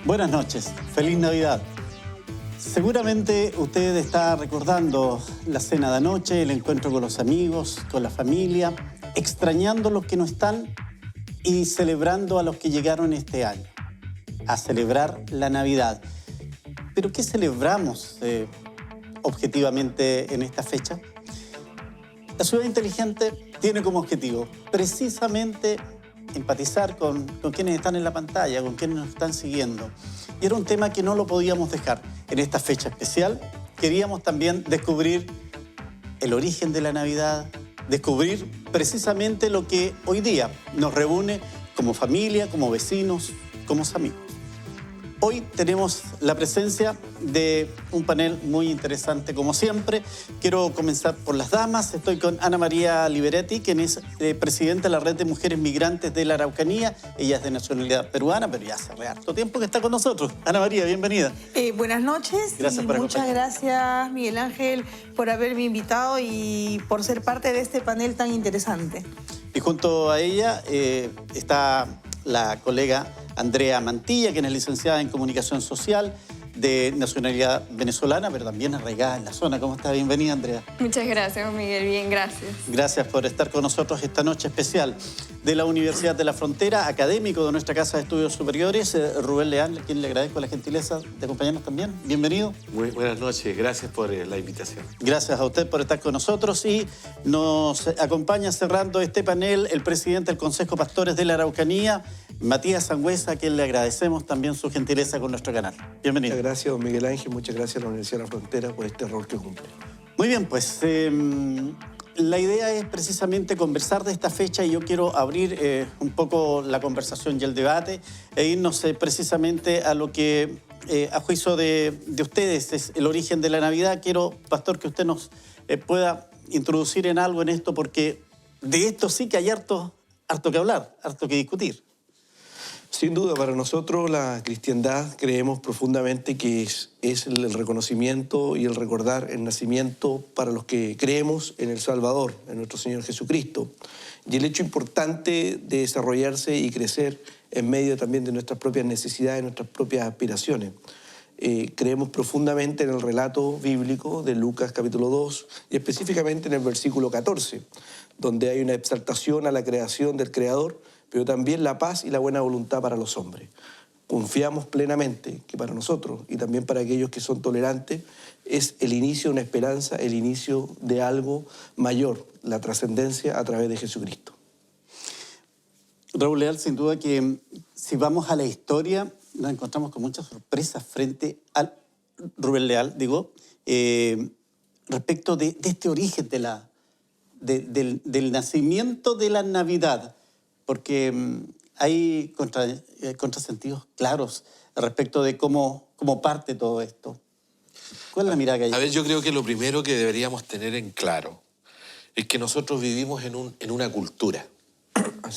Buenas noches, feliz Navidad. Seguramente usted está recordando la cena de anoche, el encuentro con los amigos, con la familia, extrañando a los que no están y celebrando a los que llegaron este año, a celebrar la Navidad. ¿Pero qué celebramos objetivamente en esta fecha? La ciudad inteligente tiene como objetivo precisamente empatizar con quienes están en la pantalla, con quienes nos están siguiendo. Y era un tema que no lo podíamos dejar. En esta fecha especial queríamos también descubrir el origen de la Navidad, descubrir precisamente lo que hoy día nos reúne como familia, como vecinos, como amigos. Hoy tenemos la presencia de un panel muy interesante, como siempre. Quiero comenzar por las damas. Estoy con Ana María Liberetti, quien es presidenta de la Red de Mujeres Migrantes de la Araucanía. Ella es de nacionalidad peruana, pero ya hace harto tiempo que está con nosotros. Ana María, bienvenida. Buenas noches. Gracias por muchas gracias, Miguel Ángel, por haberme invitado y por ser parte de este panel tan interesante. Y junto a ella está la colega Andrea Mantilla, quien es licenciada en Comunicación Social, de nacionalidad venezolana, pero también arraigada en la zona. ¿Cómo estás? Bienvenida, Andrea. Muchas gracias, Miguel. Bien, gracias. Gracias por estar con nosotros esta noche especial. De la Universidad de la Frontera, académico de nuestra Casa de Estudios Superiores, Rubén Leal, a quien le agradezco la gentileza de acompañarnos también. Bienvenido. Muy buenas noches. Gracias por la invitación. Gracias a usted por estar con nosotros. Y nos acompaña cerrando este panel el presidente del Consejo Pastores de la Araucanía, Matías Sangüesa, a quien le agradecemos también su gentileza con nuestro canal. Bienvenido. Muchas gracias, don Miguel Ángel. Muchas gracias a la Universidad de la Frontera por este rol que cumple. Muy bien, pues la idea es precisamente conversar de esta fecha y yo quiero abrir un poco la conversación y el debate e irnos precisamente a lo que, a juicio de ustedes, es el origen de la Navidad. Quiero, Pastor, que usted nos pueda introducir en algo en esto, porque de esto sí que hay harto que hablar, harto que discutir. Sin duda, para nosotros la cristiandad creemos profundamente que es el reconocimiento y el recordar el nacimiento para los que creemos en el Salvador, en nuestro Señor Jesucristo. Y el hecho importante de desarrollarse y crecer en medio también de nuestras propias necesidades, nuestras propias aspiraciones. Creemos profundamente en el relato bíblico de Lucas capítulo 2 y específicamente en el versículo 14, donde hay una exaltación a la creación del Creador, pero también la paz y la buena voluntad para los hombres. Confiamos plenamente que para nosotros y también para aquellos que son tolerantes es el inicio de una esperanza, el inicio de algo mayor, la trascendencia a través de Jesucristo. Raúl Leal, sin duda que si vamos a la historia nos encontramos con muchas sorpresas frente al Rubén Leal, respecto de este origen del nacimiento de la Navidad, porque hay contrasentidos claros respecto de cómo parte todo esto. ¿Cuál es la mirada que hay? A ver, yo creo que lo primero que deberíamos tener en claro es que nosotros vivimos en una cultura.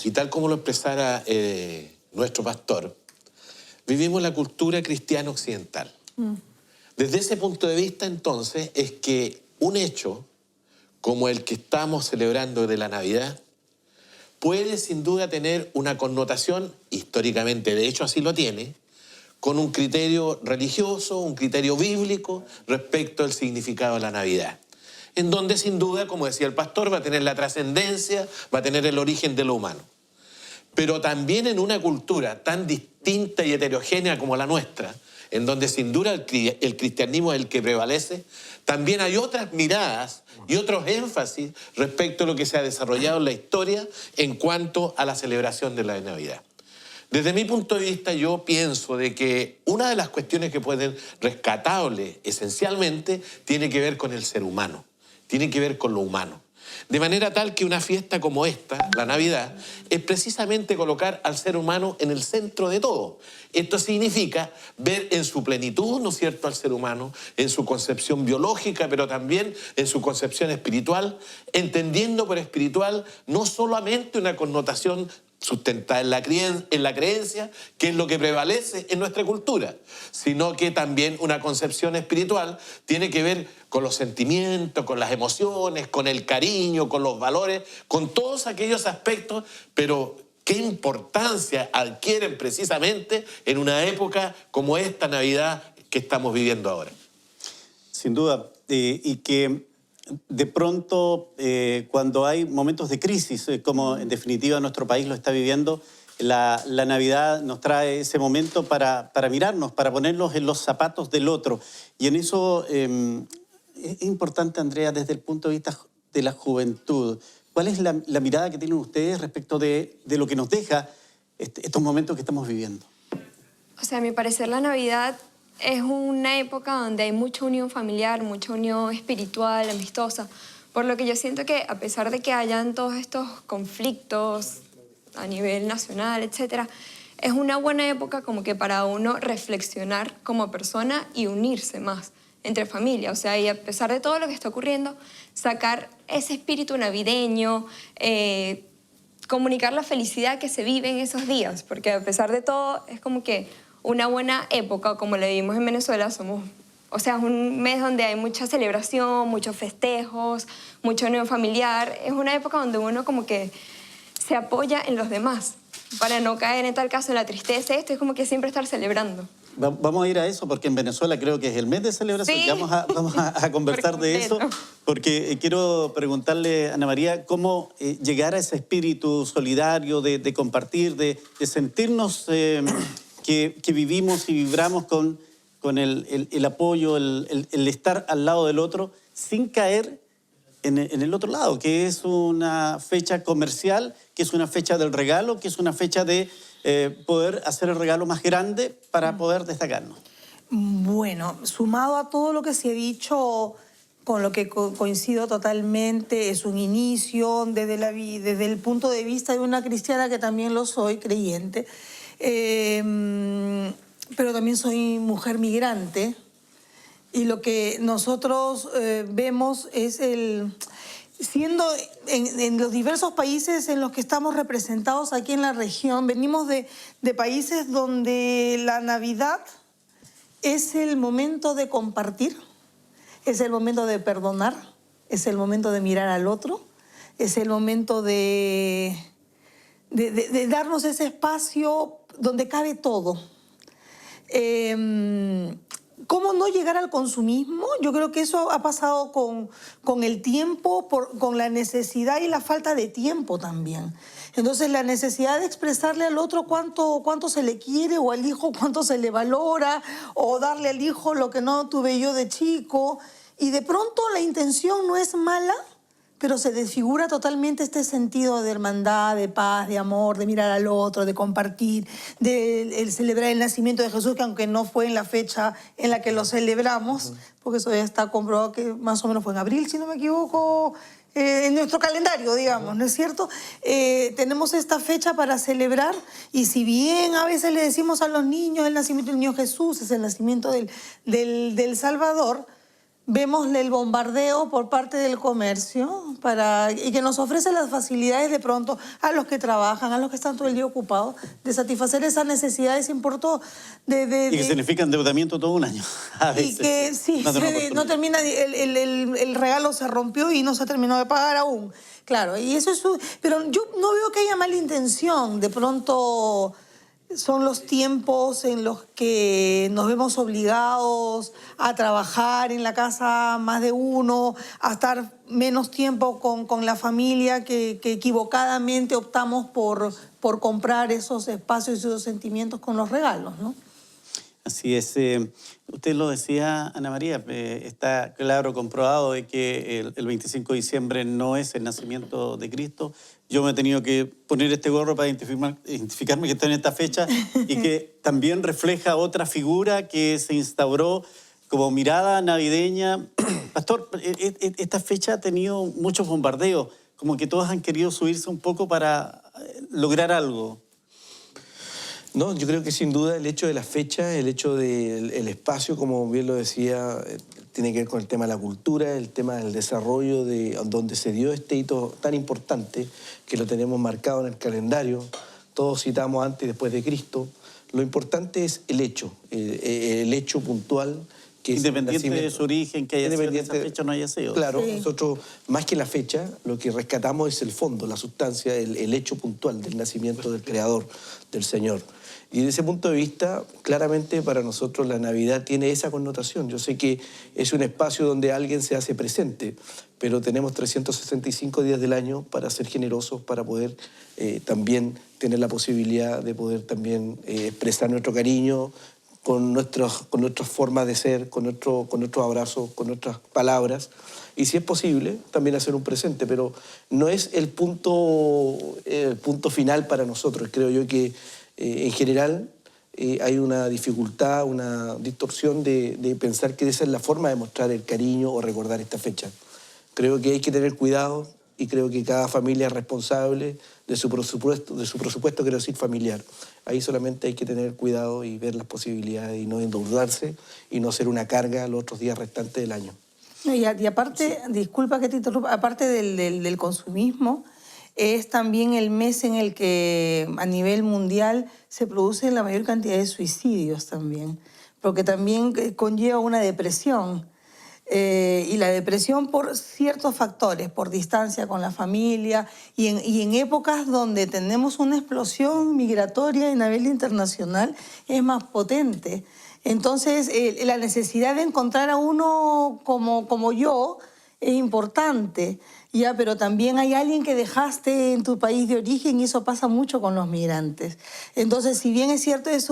Y tal como lo expresara nuestro pastor, vivimos la cultura cristiana occidental. Desde ese punto de vista, entonces, es que un hecho como el que estamos celebrando de la Navidad puede sin duda tener una connotación, históricamente de hecho así lo tiene, con un criterio religioso, un criterio bíblico respecto al significado de la Navidad. En donde sin duda, como decía el pastor, va a tener la trascendencia, va a tener el origen de lo humano. Pero también en una cultura tan distinta y heterogénea como la nuestra, en donde sin duda el cristianismo es el que prevalece, también hay otras miradas y otros énfasis respecto a lo que se ha desarrollado en la historia en cuanto a la celebración de la Navidad. Desde mi punto de vista, yo pienso de que una de las cuestiones que pueden rescatable esencialmente tiene que ver con el ser humano, tiene que ver con lo humano. De manera tal que una fiesta como esta, la Navidad, es precisamente colocar al ser humano en el centro de todo. Esto significa ver en su plenitud, ¿no es cierto?, al ser humano, en su concepción biológica, pero también en su concepción espiritual, entendiendo por espiritual no solamente una connotación sustentada en la creencia, que es lo que prevalece en nuestra cultura, sino que también una concepción espiritual tiene que ver con los sentimientos, con las emociones, con el cariño, con los valores, con todos aquellos aspectos, pero qué importancia adquieren precisamente en una época como esta Navidad que estamos viviendo ahora. Sin duda, y que de pronto, cuando hay momentos de crisis, como en definitiva nuestro país lo está viviendo, la Navidad nos trae ese momento para mirarnos, para ponernos en los zapatos del otro. Y en eso es importante, Andrea, desde el punto de vista de la juventud. ¿Cuál es la mirada que tienen ustedes respecto de lo que nos deja estos momentos que estamos viviendo? O sea, a mi parecer la Navidad es una época donde hay mucha unión familiar, mucha unión espiritual, amistosa, por lo que yo siento que a pesar de que hayan todos estos conflictos a nivel nacional, etcétera, es una buena época como que para uno reflexionar como persona y unirse más entre familia. O sea, y a pesar de todo lo que está ocurriendo, sacar ese espíritu navideño, comunicar la felicidad que se vive en esos días, porque a pesar de todo es como que una buena época, como la vivimos en Venezuela, o sea, es un mes donde hay mucha celebración, muchos festejos, mucha unión familiar. Es una época donde uno como que se apoya en los demás para no caer en tal caso en la tristeza. Esto es como que siempre estar celebrando. Vamos a ir a eso porque en Venezuela creo que es el mes de celebración. Sí. Ya vamos a conversar de eso porque quiero preguntarle a Ana María cómo llegar a ese espíritu solidario de compartir, de sentirnos que vivimos y vibramos con el apoyo, el estar al lado del otro sin caer en el otro lado, que es una fecha comercial, que es una fecha del regalo, que es una fecha de poder hacer el regalo más grande para poder destacarnos. Bueno, sumado a todo lo que se ha dicho, con lo que coincido totalmente, es un inicio desde el punto de vista de una cristiana que también lo soy, creyente, pero también soy mujer migrante y lo que nosotros vemos es siendo en los diversos países en los que estamos representados aquí en la región, venimos de países donde la Navidad es el momento de compartir, es el momento de perdonar, es el momento de mirar al otro, es el momento de darnos ese espacio donde cabe todo. ¿Cómo no llegar al consumismo? Yo creo que eso ha pasado con el tiempo, con la necesidad y la falta de tiempo también. Entonces, la necesidad de expresarle al otro cuánto se le quiere, o al hijo cuánto se le valora, o darle al hijo lo que no tuve yo de chico. Y de pronto la intención no es mala, pero se desfigura totalmente este sentido de hermandad, de paz, de amor, de mirar al otro, de compartir, de celebrar el nacimiento de Jesús, que aunque no fue en la fecha en la que lo celebramos, porque eso ya está comprobado que más o menos fue en abril, si no me equivoco, en nuestro calendario, digamos, ¿no es cierto? Tenemos esta fecha para celebrar, y si bien a veces le decimos a los niños el nacimiento del niño Jesús, es el nacimiento del Salvador, vemos el bombardeo por parte del comercio y que nos ofrece las facilidades de pronto a los que trabajan, a los que están todo el día ocupados, de satisfacer esas necesidades importó y que significa endeudamiento todo un año. A veces. Y que sí, no termina, el regalo se rompió y no se terminó de pagar aún. Claro, y eso es pero yo no veo que haya mala intención. De pronto son los tiempos en los que nos vemos obligados a trabajar en la casa más de uno, a estar menos tiempo con la familia, que equivocadamente optamos por comprar esos espacios y esos sentimientos con los regalos, ¿no? Así es. Usted lo decía, Ana María, está claro, comprobado de que el 25 de diciembre no es el nacimiento de Cristo. Yo me he tenido que poner este gorro para identificarme que está en esta fecha y que también refleja otra figura que se instauró como mirada navideña. Pastor, esta fecha ha tenido muchos bombardeos, como que todos han querido subirse un poco para lograr algo. No, yo creo que sin duda el hecho de la fecha, el hecho del espacio, como bien lo decía tiene que ver con el tema de la cultura, el tema del desarrollo de donde se dio este hito tan importante que lo tenemos marcado en el calendario. Todos citamos antes y después de Cristo. Lo importante es el hecho puntual. Que independiente de su origen, que haya sido, esa fecha no haya sido. Claro, Sí. nosotros, más que la fecha, lo que rescatamos es el fondo, la sustancia, el hecho puntual del nacimiento del Creador, del Señor. Y desde ese punto de vista, claramente para nosotros la Navidad tiene esa connotación. Yo sé que es un espacio donde alguien se hace presente, pero tenemos 365 días del año para ser generosos, para poder también tener la posibilidad de poder también expresar nuestro cariño, con nuestras formas de ser, con nuestros abrazos, con nuestras palabras. Y si es posible, también hacer un presente, pero no es el punto final para nosotros. Creo yo que en general hay una dificultad, una distorsión de pensar que esa es la forma de mostrar el cariño o recordar esta fecha. Creo que hay que tener cuidado y creo que cada familia es responsable de su presupuesto, quiero decir, familiar. Ahí solamente hay que tener cuidado y ver las posibilidades y no endeudarse y no ser una carga los otros días restantes del año. No, y aparte, disculpa que te interrumpa, aparte del consumismo, es también el mes en el que a nivel mundial se produce la mayor cantidad de suicidios también, porque también conlleva una depresión. Y la depresión por ciertos factores, por distancia con la familia y en épocas donde tenemos una explosión migratoria a nivel internacional es más potente. Entonces, la necesidad de encontrar a uno como yo es importante, ya, pero también hay alguien que dejaste en tu país de origen y eso pasa mucho con los migrantes. Entonces, si bien es cierto, es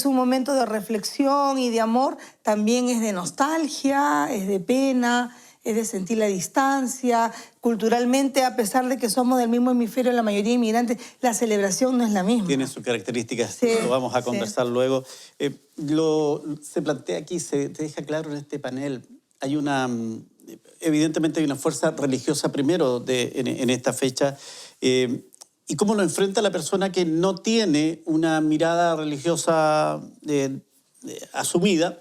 un momento de reflexión y de amor, también es de nostalgia, es de pena, es de sentir la distancia. Culturalmente, a pesar de que somos del mismo hemisferio, la mayoría de inmigrantes, la celebración no es la misma. Tiene sus características, Sí, lo vamos a sí. conversar luego. Se plantea aquí, se deja claro en este panel, hay evidentemente hay una fuerza religiosa primero en esta fecha, y cómo lo enfrenta la persona que no tiene una mirada religiosa asumida,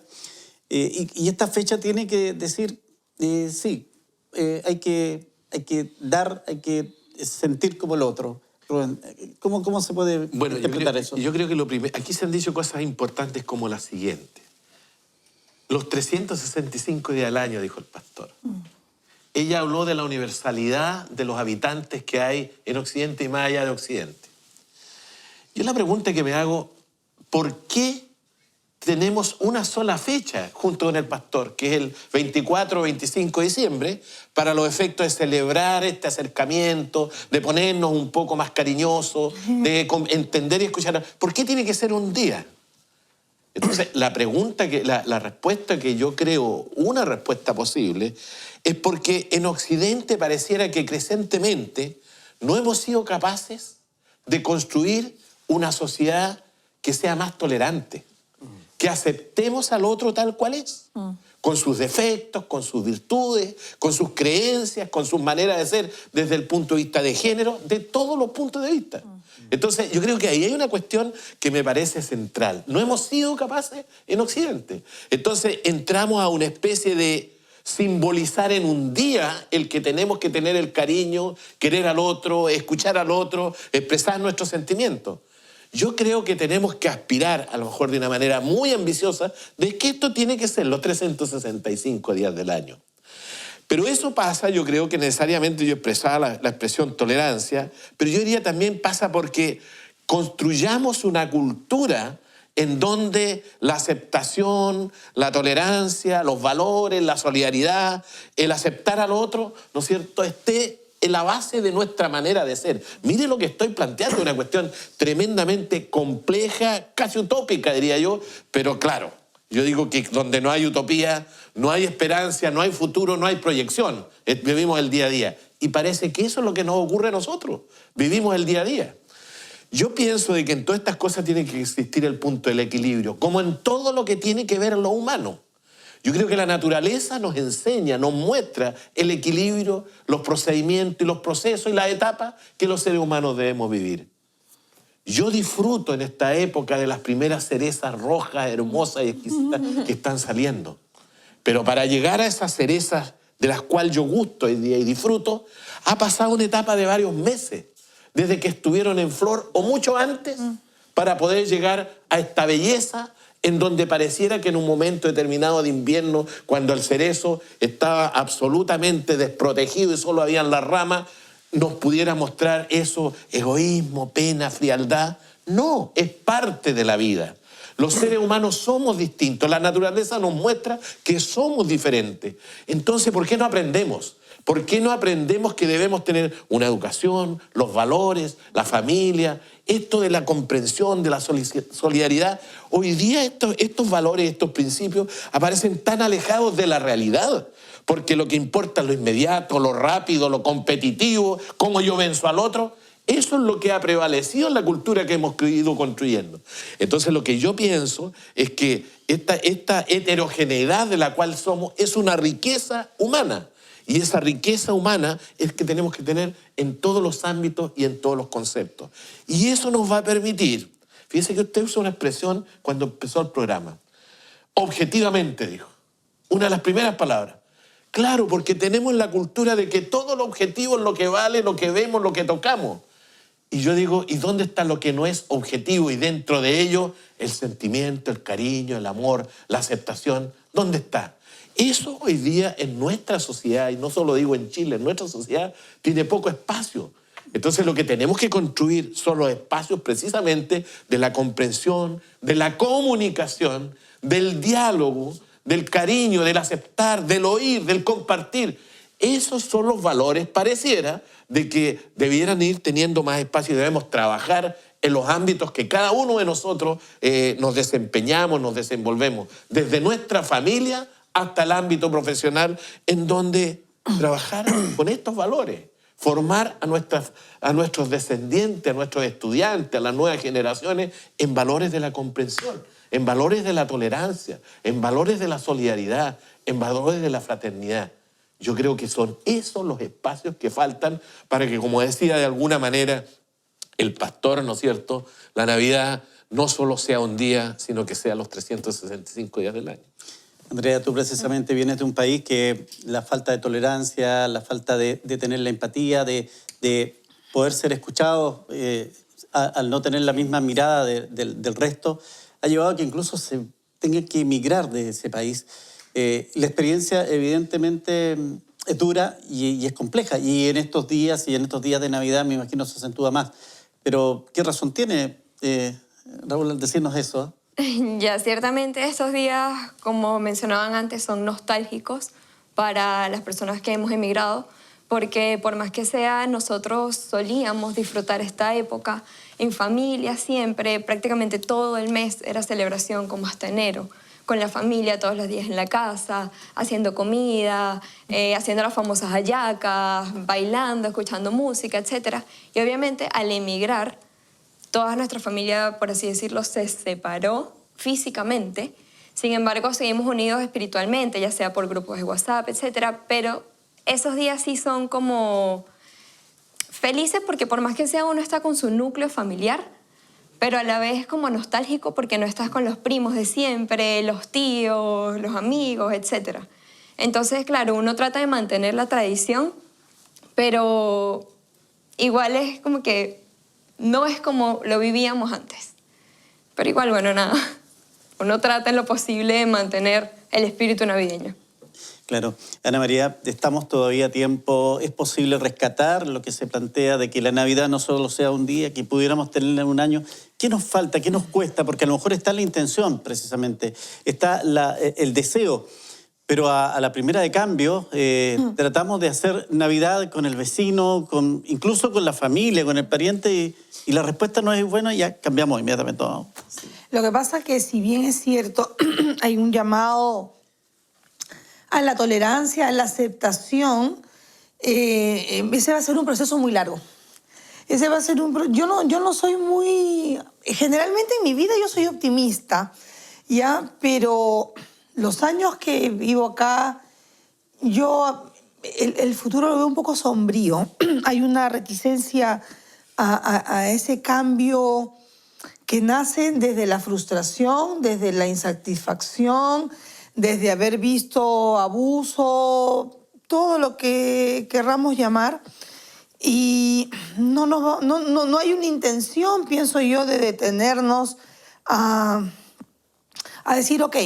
y esta fecha tiene que decir, sí, hay que dar, hay que sentir como el otro. Rubén, ¿cómo se puede interpretar eso? Yo creo que lo primero, aquí se han dicho cosas importantes como la siguiente. Los 365 días al año, dijo el pastor. Ella habló de la universalidad de los habitantes que hay en Occidente y más allá de Occidente. Yo la pregunta que me hago, ¿por qué tenemos una sola fecha junto con el pastor, que es el 24 o 25 de diciembre, para los efectos de celebrar este acercamiento, de ponernos un poco más cariñosos, de entender y escuchar? ¿Por qué tiene que ser un día? Entonces, la respuesta que yo creo, una respuesta posible, es porque en Occidente pareciera que crecientemente no hemos sido capaces de construir una sociedad que sea más tolerante, que aceptemos al otro tal cual es, con sus defectos, con sus virtudes, con sus creencias, con sus maneras de ser desde el punto de vista de género, de todos los puntos de vista. Entonces, yo creo que ahí hay una cuestión que me parece central. No hemos sido capaces en Occidente. Entonces, entramos a una especie de simbolizar en un día el que tenemos que tener el cariño, querer al otro, escuchar al otro, expresar nuestros sentimientos. Yo creo que tenemos que aspirar, a lo mejor de una manera muy ambiciosa, de que esto tiene que ser los 365 días del año. Pero eso pasa, yo creo que necesariamente yo expresaba la expresión tolerancia, pero yo diría también pasa porque construyamos una cultura en donde la aceptación, la tolerancia, los valores, la solidaridad, el aceptar al otro, ¿no es cierto?, esté en la base de nuestra manera de ser. Mire lo que estoy planteando, una cuestión tremendamente compleja, casi utópica, diría yo, pero claro, yo digo que donde no hay utopía, no hay esperanza, no hay futuro, no hay proyección. Vivimos el día a día. Y parece que eso es lo que nos ocurre a nosotros. Vivimos el día a día. Yo pienso de que en todas estas cosas tiene que existir el punto del equilibrio, como en todo lo que tiene que ver en lo humano. Yo creo que la naturaleza nos enseña, nos muestra el equilibrio, los procedimientos y los procesos y las etapas que los seres humanos debemos vivir. Yo disfruto en esta época de las primeras cerezas rojas, hermosas y exquisitas que están saliendo. Pero para llegar a esas cerezas de las cuales yo gusto hoy día y disfruto, ha pasado una etapa de varios meses, desde que estuvieron en flor o mucho antes, para poder llegar a esta belleza en donde pareciera que en un momento determinado de invierno, cuando el cerezo estaba absolutamente desprotegido y solo habían las ramas, nos pudiera mostrar eso, egoísmo, pena, frialdad. No, es parte de la vida. Los seres humanos somos distintos, la naturaleza nos muestra que somos diferentes. Entonces, ¿por qué no aprendemos? ¿Por qué no aprendemos que debemos tener una educación, los valores, la familia, esto de la comprensión, de la solidaridad? Hoy día estos valores, estos principios aparecen tan alejados de la realidad, porque lo que importa es lo inmediato, lo rápido, lo competitivo, cómo yo venzo al otro. Eso es lo que ha prevalecido en la cultura que hemos ido construyendo. Entonces lo que yo pienso es que esta heterogeneidad de la cual somos es una riqueza humana. Y esa riqueza humana es que tenemos que tener en todos los ámbitos y en todos los conceptos. Y eso nos va a permitir, fíjese que usted usó una expresión cuando empezó el programa, objetivamente dijo, una de las primeras palabras. Claro, porque tenemos la cultura de que todo lo objetivo es lo que vale, lo que vemos, lo que tocamos. Y yo digo, ¿y dónde está lo que no es objetivo? Y dentro de ello, el sentimiento, el cariño, el amor, la aceptación, ¿dónde está? Eso hoy día en nuestra sociedad, y no solo digo en Chile, en nuestra sociedad tiene poco espacio. Entonces lo que tenemos que construir son los espacios precisamente de la comprensión, de la comunicación, del diálogo, del cariño, del aceptar, del oír, del compartir. Esos son los valores, pareciera, de que debieran ir teniendo más espacio y debemos trabajar en los ámbitos que cada uno de nosotros nos desempeñamos, nos desenvolvemos, desde nuestra familia hasta el ámbito profesional, en donde trabajar con estos valores, formar a nuestros descendientes, a nuestros estudiantes, a las nuevas generaciones en valores de la comprensión, en valores de la tolerancia, en valores de la solidaridad, en valores de la fraternidad. Yo creo que son esos los espacios que faltan para que, como decía de alguna manera el pastor, ¿no es cierto?, la Navidad no solo sea un día, sino que sea los 365 días del año. Andrea, tú precisamente vienes de un país que la falta de tolerancia, la falta de tener la empatía, de poder ser escuchados al no tener la misma mirada del resto, ha llevado a que incluso se tenga que emigrar de ese país. La experiencia evidentemente es dura y es compleja. Y en estos días de Navidad me imagino se acentúa más. Pero ¿qué razón tiene Raúl al decirnos eso? Ya, ciertamente estos días, como mencionaban antes, son nostálgicos para las personas que hemos emigrado, porque por más que sea, nosotros solíamos disfrutar esta época en familia siempre, prácticamente todo el mes era celebración, como hasta enero, con la familia todos los días en la casa, haciendo comida, haciendo las famosas hallacas, bailando, escuchando música, etc. Y obviamente al emigrar, toda nuestra familia, por así decirlo, se separó físicamente. Sin embargo, seguimos unidos espiritualmente, ya sea por grupos de WhatsApp, etc. Pero esos días sí son como felices porque por más que sea uno está con su núcleo familiar, pero a la vez como nostálgico porque no estás con los primos de siempre, los tíos, los amigos, etc. Entonces, claro, uno trata de mantener la tradición, pero igual es como que no es como lo vivíamos antes. Pero igual, bueno, nada. Uno trata en lo posible de mantener el espíritu navideño. Claro. Ana María, estamos todavía a tiempo. ¿Es posible rescatar lo que se plantea de que la Navidad no solo sea un día, que pudiéramos tenerla en un año? ¿Qué nos falta? ¿Qué nos cuesta? Porque a lo mejor está la intención, precisamente. Está el deseo. Pero a la primera de cambio tratamos de hacer Navidad con el vecino, incluso con la familia, con el pariente, y la respuesta no es buena y ya cambiamos inmediatamente todo. Sí. Lo que pasa es que si bien es cierto, hay un llamado a la tolerancia, a la aceptación, ese va a ser un proceso muy largo. Ese va a ser yo no soy muy... Generalmente en mi vida yo soy optimista, ¿ya? Pero los años que vivo acá, el futuro lo veo un poco sombrío. Hay una reticencia a ese cambio que nace desde la frustración, desde la insatisfacción, desde haber visto abuso, todo lo que querramos llamar. Y no hay una intención, pienso yo, de detenernos a decir, ok,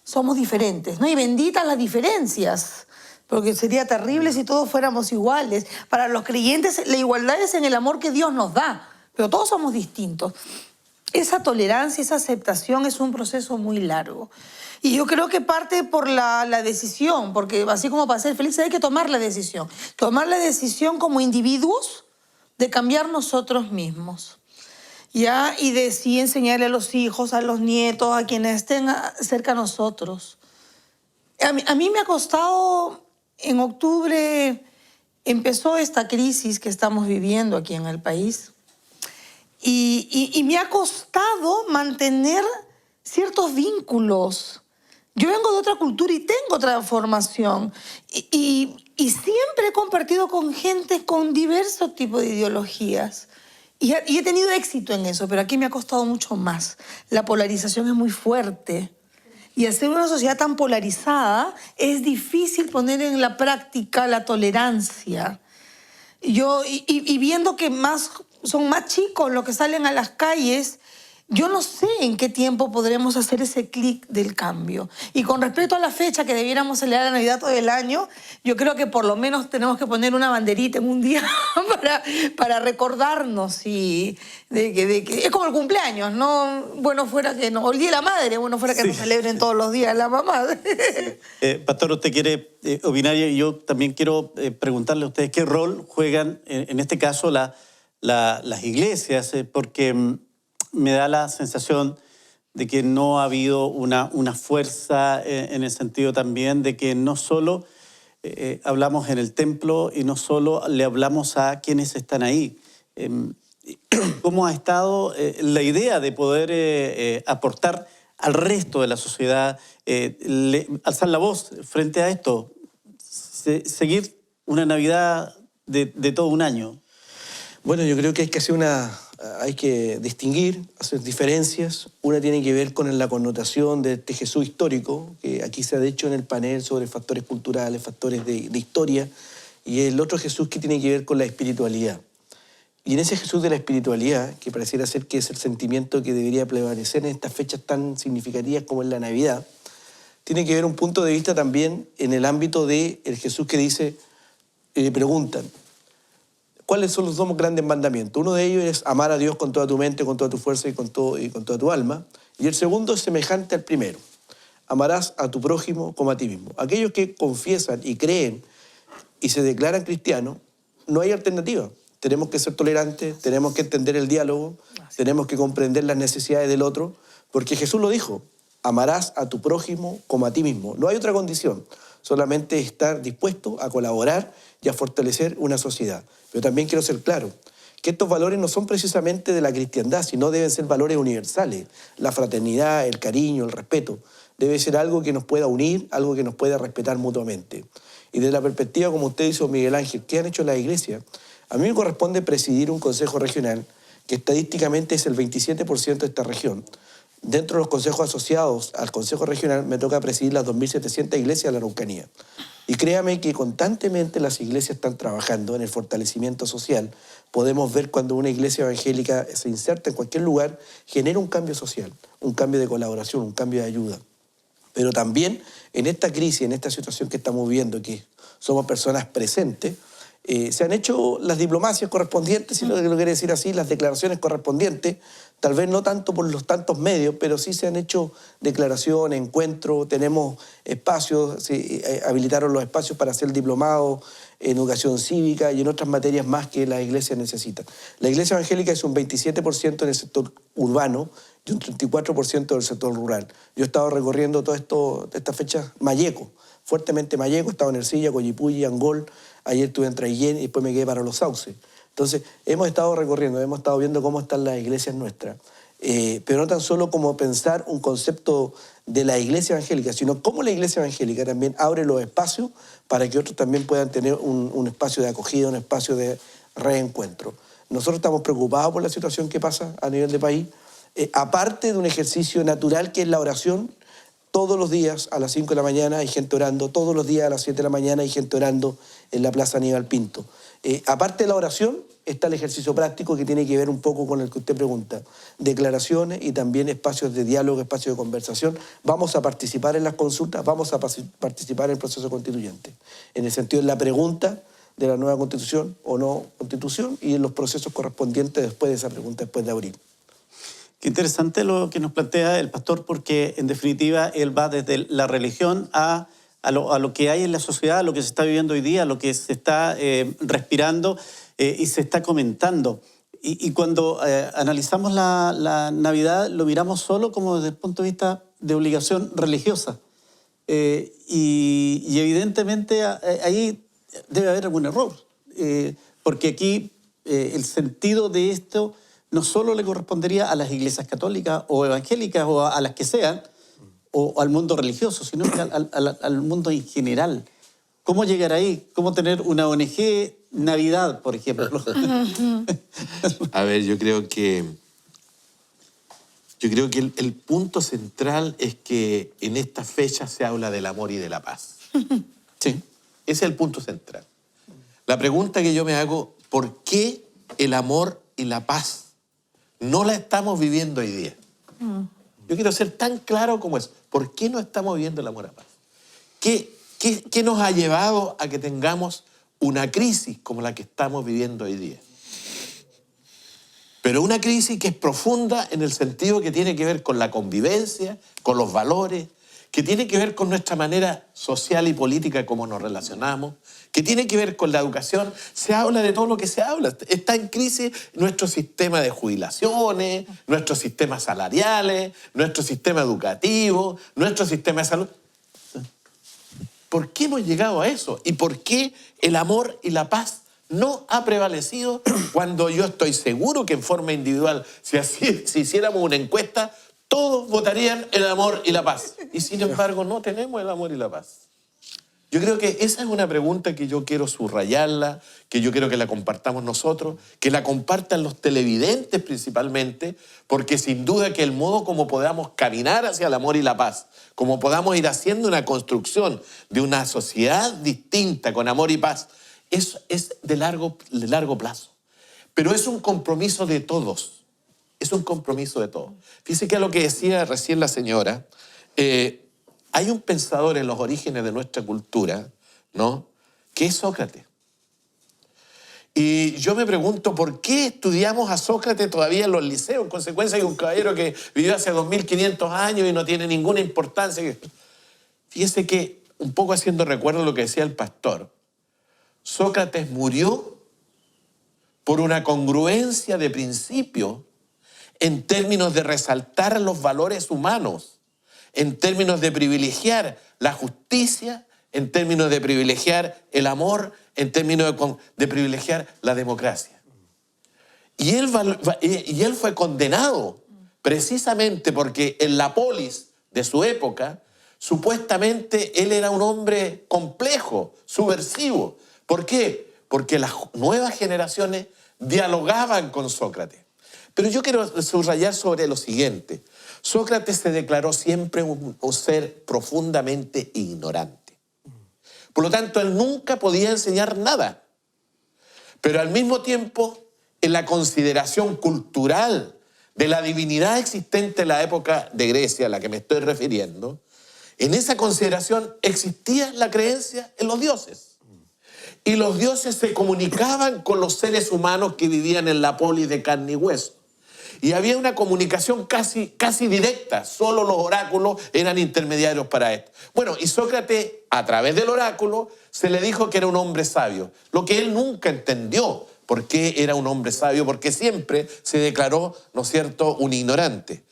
somos diferentes, ¿no? Y benditas las diferencias, porque sería terrible si todos fuéramos iguales. Para los creyentes, la igualdad es en el amor que Dios nos da, pero todos somos distintos. Esa tolerancia, esa aceptación es un proceso muy largo. Y yo creo que parte por la decisión, porque así como para ser felices hay que tomar la decisión. Tomar la decisión como individuos de cambiar nosotros mismos. ¿Ya? Y de sí enseñarle a los hijos, a los nietos, a quienes estén cerca a nosotros. A mí me ha costado, en octubre empezó esta crisis que estamos viviendo aquí en el país. Y me ha costado mantener ciertos vínculos. Yo vengo de otra cultura y tengo otra formación. Y siempre he compartido con gente con diversos tipos de ideologías. Y he tenido éxito en eso, pero aquí me ha costado mucho más. La polarización es muy fuerte. Y al ser una sociedad tan polarizada, es difícil poner en la práctica la tolerancia. Y viendo que son más chicos los que salen a las calles, yo no sé en qué tiempo podremos hacer ese clic del cambio. Y con respecto a la fecha que debiéramos celebrar la Navidad todo el año, yo creo que por lo menos tenemos que poner una banderita en un día para recordarnos de que es como el cumpleaños, ¿no? Bueno fuera que no, o el Día de la Madre, bueno fuera que nos celebren todos los días la mamá. Pastor, usted quiere opinar y yo también quiero preguntarle a ustedes qué rol juegan en este caso las iglesias, porque me da la sensación de que no ha habido una fuerza en el sentido también de que no solo hablamos en el templo y no solo le hablamos a quienes están ahí. ¿Cómo ha estado la idea de poder aportar al resto de la sociedad, alzar la voz frente a esto, seguir una Navidad de todo un año? Bueno, yo creo que hay que distinguir, hacer diferencias. Una tiene que ver con la connotación de este Jesús histórico, que aquí se ha dicho en el panel sobre factores culturales, factores de historia, y el otro Jesús que tiene que ver con la espiritualidad. Y en ese Jesús de la espiritualidad, que pareciera ser que es el sentimiento que debería prevalecer en estas fechas tan significativas como es la Navidad, tiene que ver un punto de vista también en el ámbito del Jesús que dice, le preguntan, ¿cuáles son los dos grandes mandamientos? Uno de ellos es amar a Dios con toda tu mente, con toda tu fuerza y con toda tu alma. Y el segundo es semejante al primero. Amarás a tu prójimo como a ti mismo. Aquellos que confiesan y creen y se declaran cristianos, no hay alternativa. Tenemos que ser tolerantes, tenemos que entender el diálogo, tenemos que comprender las necesidades del otro, porque Jesús lo dijo, amarás a tu prójimo como a ti mismo. No hay otra condición, solamente estar dispuesto a colaborar y a fortalecer una sociedad. Pero también quiero ser claro, que estos valores no son precisamente de la cristiandad, sino deben ser valores universales. La fraternidad, el cariño, el respeto. Debe ser algo que nos pueda unir, algo que nos pueda respetar mutuamente. Y desde la perspectiva, como usted hizo, Miguel Ángel, ¿qué han hecho las iglesias? A mí me corresponde presidir un consejo regional que estadísticamente es el 27% de esta región. Dentro de los consejos asociados al consejo regional me toca presidir las 2.700 iglesias de la Araucanía. Y créame que constantemente las iglesias están trabajando en el fortalecimiento social. Podemos ver cuando una iglesia evangélica se inserta en cualquier lugar, genera un cambio social, un cambio de colaboración, un cambio de ayuda. Pero también en esta crisis, en esta situación que estamos viviendo, que somos personas presentes, se han hecho las diplomacias correspondientes, si lo quiere decir así, las declaraciones correspondientes, tal vez no tanto por los tantos medios, pero sí se han hecho declaraciones, encuentros, tenemos espacios, se habilitaron los espacios para hacer diplomado en educación cívica y en otras materias más que las iglesias necesitan. La iglesia evangélica es un 27% en el sector urbano y un 34% del sector rural. Yo he estado recorriendo todo esto, estas fechas, Malleco, fuertemente Malleco, he estado en Ercilla, Coyipulli, Angol, ayer estuve en Traillén y después me quedé para Los Sauces. Entonces, hemos estado recorriendo, hemos estado viendo cómo están las iglesias nuestras, pero no tan solo como pensar un concepto de la iglesia evangélica, sino cómo la iglesia evangélica también abre los espacios para que otros también puedan tener un espacio de acogida, un espacio de reencuentro. Nosotros estamos preocupados por la situación que pasa a nivel de país, aparte de un ejercicio natural que es la oración. Todos los días a las 5 de la mañana hay gente orando, todos los días a las 7 de la mañana hay gente orando en la Plaza Aníbal Pinto. Aparte de la oración, está el ejercicio práctico que tiene que ver un poco con el que usted pregunta. Declaraciones y también espacios de diálogo, espacios de conversación. Vamos a participar en las consultas, vamos a participar en el proceso constituyente. En el sentido de la pregunta de la nueva constitución o no constitución y en los procesos correspondientes después de esa pregunta, después de abril. Qué interesante lo que nos plantea el pastor, porque en definitiva él va desde la religión a lo que hay en la sociedad, a lo que se está viviendo hoy día, a lo que se está respirando y se está comentando. Y cuando analizamos la Navidad, lo miramos solo como desde el punto de vista de obligación religiosa. Y evidentemente ahí debe haber algún error, porque aquí el sentido de esto no solo le correspondería a las iglesias católicas o evangélicas o a las que sean, o al mundo religioso, sino que al mundo en general. ¿Cómo llegar ahí? ¿Cómo tener una ONG Navidad, por ejemplo? A ver, yo creo que el punto central es que en esta fecha se habla del amor y de la paz. Sí. Ese es el punto central. La pregunta que yo me hago, ¿por qué el amor y la paz no la estamos viviendo hoy día? Yo quiero ser tan claro como eso. ¿Por qué no estamos viviendo el amor y la paz? ¿Qué nos ha llevado a que tengamos una crisis como la que estamos viviendo hoy día? Pero una crisis que es profunda en el sentido que tiene que ver con la convivencia, con los valores, que tiene que ver con nuestra manera social y política, cómo nos relacionamos, que tiene que ver con la educación. Se habla de todo lo que se habla. Está en crisis nuestro sistema de jubilaciones, nuestros sistemas salariales, nuestro sistema educativo, nuestro sistema de salud. ¿Por qué hemos llegado a eso? ¿Y por qué el amor y la paz no ha prevalecido cuando yo estoy seguro que en forma individual, si hiciéramos una encuesta, todos votarían el amor y la paz? Y sin embargo, no tenemos el amor y la paz. Yo creo que esa es una pregunta que yo quiero subrayarla, que yo quiero que la compartamos nosotros, que la compartan los televidentes principalmente, porque sin duda que el modo como podamos caminar hacia el amor y la paz, como podamos ir haciendo una construcción de una sociedad distinta con amor y paz, es de largo plazo. Pero es un compromiso de todos. Es un compromiso de todos. Fíjese que a lo que decía recién la señora, hay un pensador en los orígenes de nuestra cultura, ¿no?, que es Sócrates. Y yo me pregunto, ¿por qué estudiamos a Sócrates todavía en los liceos? En consecuencia, hay un caballero que vivió hace 2500 años y no tiene ninguna importancia. Fíjese que, un poco haciendo recuerdo a lo que decía el pastor, Sócrates murió por una congruencia de principio en términos de resaltar los valores humanos, en términos de privilegiar la justicia, en términos de privilegiar el amor, en términos de privilegiar la democracia. Y él fue condenado precisamente porque en la polis de su época, supuestamente él era un hombre complejo, subversivo. ¿Por qué? Porque las nuevas generaciones dialogaban con Sócrates. Pero yo quiero subrayar sobre lo siguiente. Sócrates se declaró siempre un ser profundamente ignorante. Por lo tanto, él nunca podía enseñar nada. Pero al mismo tiempo, en la consideración cultural de la divinidad existente en la época de Grecia a la que me estoy refiriendo, en esa consideración existía la creencia en los dioses. Y los dioses se comunicaban con los seres humanos que vivían en la polis de carne y hueso. Y había una comunicación casi directa. Solo los oráculos eran intermediarios para esto. Bueno, y Sócrates, a través del oráculo, se le dijo que era un hombre sabio. Lo que él nunca entendió por qué era un hombre sabio, porque siempre se declaró, ¿no es cierto?, un ignorante.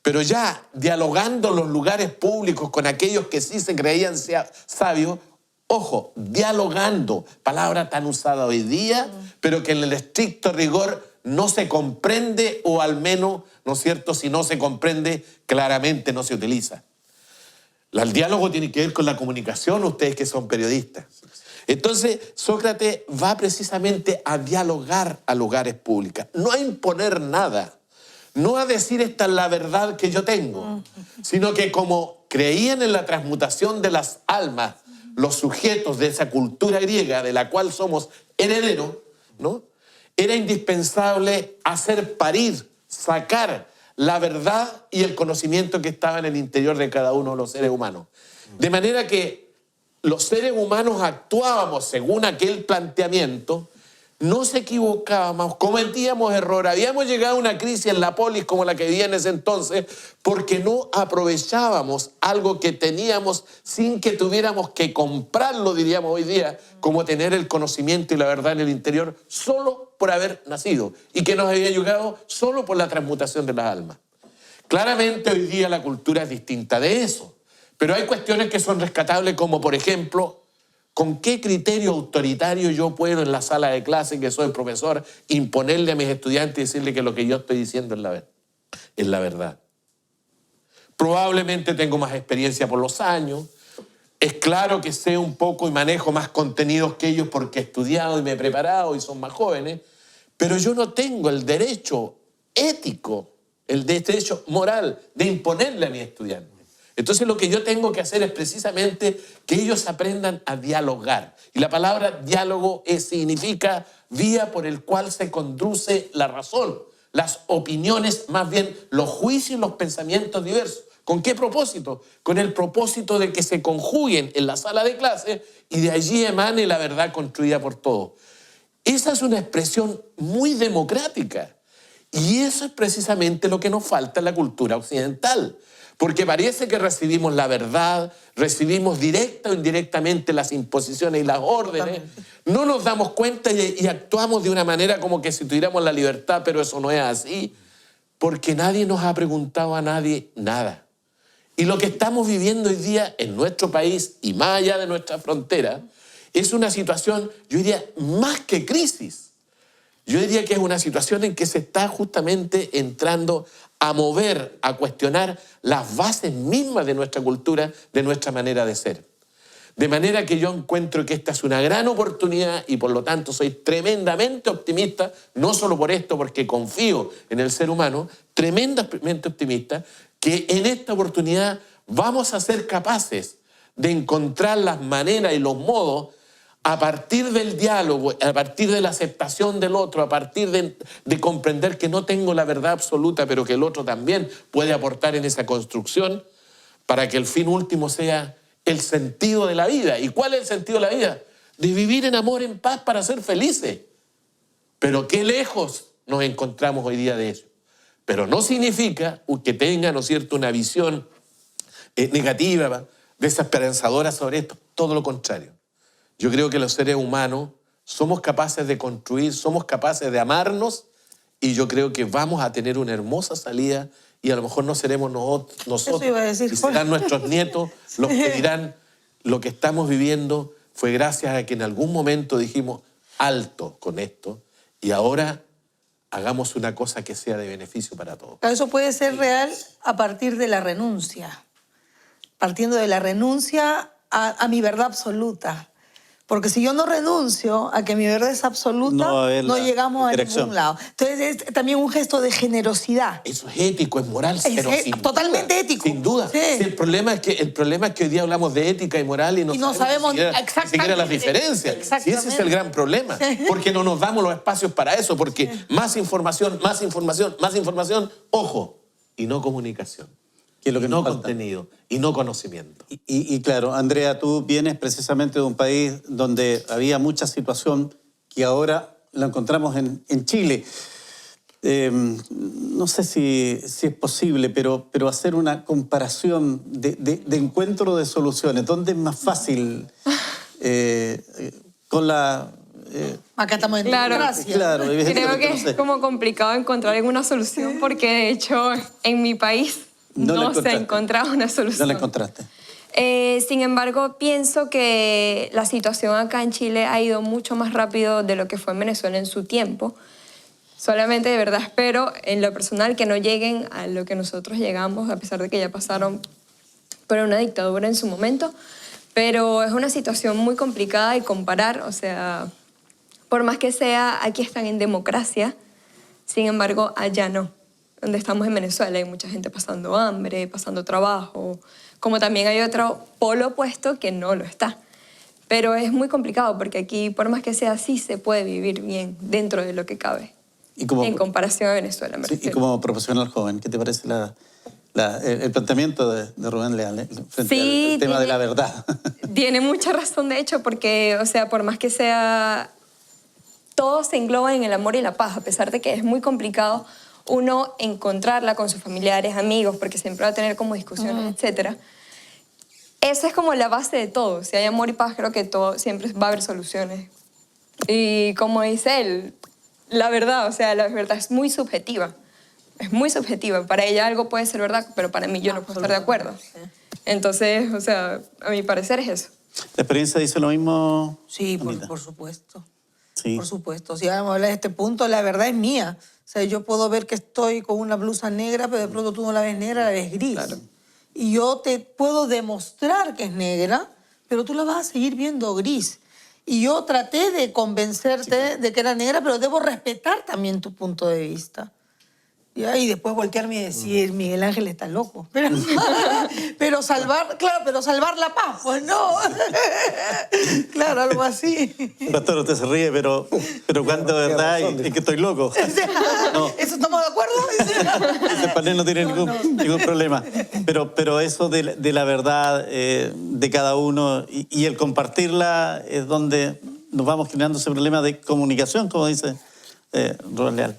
Pero ya dialogando en los lugares públicos con aquellos que sí se creían sabios, ojo, dialogando, palabra tan usada hoy día, pero que en el estricto rigor no se comprende, o al menos, ¿no es cierto?, si no se comprende, claramente no se utiliza. El diálogo tiene que ver con la comunicación, ustedes que son periodistas. Entonces, Sócrates va precisamente a dialogar a lugares públicos, no a imponer nada, no a decir esta es la verdad que yo tengo, sino que como creían en la transmutación de las almas, los sujetos de esa cultura griega de la cual somos herederos, ¿no? Era indispensable hacer parir, sacar la verdad y el conocimiento que estaba en el interior de cada uno de los seres humanos. De manera que los seres humanos actuábamos según aquel planteamiento, nos equivocábamos, cometíamos error, habíamos llegado a una crisis en la polis como la que vivía en ese entonces porque no aprovechábamos algo que teníamos sin que tuviéramos que comprarlo, diríamos hoy día, como tener el conocimiento y la verdad en el interior solo por haber nacido y que nos había llegado solo por la transmutación de las almas. Claramente hoy día la cultura es distinta de eso, pero hay cuestiones que son rescatables como por ejemplo, ¿con qué criterio autoritario yo puedo en la sala de clase, que soy profesor, imponerle a mis estudiantes y decirle que lo que yo estoy diciendo es la verdad? Probablemente tengo más experiencia por los años. Es claro que sé un poco y manejo más contenidos que ellos porque he estudiado y me he preparado y son más jóvenes, pero yo no tengo el derecho ético, el derecho moral de imponerle a mis estudiantes. Entonces lo que yo tengo que hacer es precisamente que ellos aprendan a dialogar. Y la palabra diálogo significa vía por el cual se conduce la razón, las opiniones, más bien los juicios y los pensamientos diversos. ¿Con qué propósito? Con el propósito de que se conjuguen en la sala de clase y de allí emane la verdad construida por todos. Esa es una expresión muy democrática. Y eso es precisamente lo que nos falta en la cultura occidental. Porque parece que recibimos la verdad, recibimos directa o indirectamente las imposiciones y las órdenes. No nos damos cuenta y actuamos de una manera como que si tuviéramos la libertad, pero eso no es así. Porque nadie nos ha preguntado a nadie nada. Y lo que estamos viviendo hoy día en nuestro país y más allá de nuestra frontera es una situación, yo diría, más que crisis. Yo diría que es una situación en que se está justamente entrando a mover, a cuestionar las bases mismas de nuestra cultura, de nuestra manera de ser. De manera que yo encuentro que esta es una gran oportunidad y por lo tanto soy tremendamente optimista, no solo por esto, porque confío en el ser humano, tremendamente optimista, que en esta oportunidad vamos a ser capaces de encontrar las maneras y los modos a partir del diálogo, a partir de la aceptación del otro, a partir de comprender que no tengo la verdad absoluta, pero que el otro también puede aportar en esa construcción, para que el fin último sea el sentido de la vida. ¿Y cuál es el sentido de la vida? De vivir en amor, en paz, para ser felices. Pero qué lejos nos encontramos hoy día de eso. Pero no significa que tenga, ¿no es cierto?, una visión negativa, desesperanzadora sobre esto. Todo lo contrario. Yo creo que los seres humanos somos capaces de construir, somos capaces de amarnos y yo creo que vamos a tener una hermosa salida y a lo mejor no seremos nosotros, y serán nuestros nietos los que dirán lo que estamos viviendo fue gracias a que en algún momento dijimos alto con esto y ahora hagamos una cosa que sea de beneficio para todos. Eso puede ser real a partir de la renuncia, partiendo de la renuncia a mi verdad absoluta. Porque si yo no renuncio a que mi verdad es absoluta, no llegamos a ningún lado. Entonces es también un gesto de generosidad. Eso es ético, es moral, pero totalmente duda, ético. Sin duda. Sí. Sí, el problema es que hoy día hablamos de ética y moral y no sabemos ni siquiera las diferencias. Y ese es el gran problema. Porque no nos damos los espacios para eso. Porque más información, más información, más información, ojo, y no comunicación. Que es lo que no nos falta. Contenido y no conocimiento. Y claro, Andrea, tú vienes precisamente de un país donde había mucha situación que ahora la encontramos en Chile. No sé si es posible, pero hacer una comparación de encuentro de soluciones. ¿Dónde es más fácil con la... Acá estamos en democracia. Claro, creo que es como complicado encontrar alguna solución porque de hecho en mi país no se encontraba una solución. No la encontraste. Sin embargo, pienso que la situación acá en Chile ha ido mucho más rápido de lo que fue en Venezuela en su tiempo. Solamente de verdad espero, en lo personal, que no lleguen a lo que nosotros llegamos, a pesar de que ya pasaron por una dictadura en su momento. Pero es una situación muy complicada de comparar, o sea, por más que sea, aquí están en democracia, sin embargo, allá no. donde estamos en Venezuela. Hay mucha gente pasando hambre, pasando trabajo, como también hay otro polo opuesto que no lo está. Pero es muy complicado porque aquí, por más que sea así, se puede vivir bien dentro de lo que cabe. Y como, En comparación a Venezuela, me sí, y refiero. como profesional joven, ¿qué te parece el planteamiento de Rubén Leal frente Sí, al tema de tiene- la verdad? Tiene mucha razón, de hecho, porque, o sea, por más que sea, todo se engloba en el amor y la paz, a pesar de que es muy complicado uno encontrarla con sus familiares, amigos, porque siempre va a tener como discusiones, etcétera. Esa es como la base de todo. Si hay amor y paz, creo que todo, siempre va a haber soluciones. Y como dice él, la verdad, o sea, la verdad es muy subjetiva. Es muy subjetiva. Para ella algo puede ser verdad, pero para mí yo no puedo estar de acuerdo. Entonces, o sea, a mi parecer es eso. ¿La experiencia dice lo mismo? Sí, Anita? por supuesto. Sí. Por supuesto. Si vamos a hablar de este punto, la verdad es mía. O sea, yo puedo ver que estoy con una blusa negra, pero de pronto tú no la ves negra, la ves gris. Claro. Y yo te puedo demostrar que es negra, pero tú la vas a seguir viendo gris. Y yo traté de convencerte de que era negra, pero debo respetar también tu punto de vista. Y después voltearme y decir, Miguel Ángel está loco. Pero salvar, claro, pero salvar la paz, pues no. Claro, algo así. Pastor, usted se ríe, pero cuando de verdad es que estoy loco. No. ¿Eso estamos de acuerdo? Ese panel no tiene ningún problema. Pero eso de la verdad de cada uno y el compartirla es donde nos vamos generando ese problema de comunicación, como dice Rubén Leal.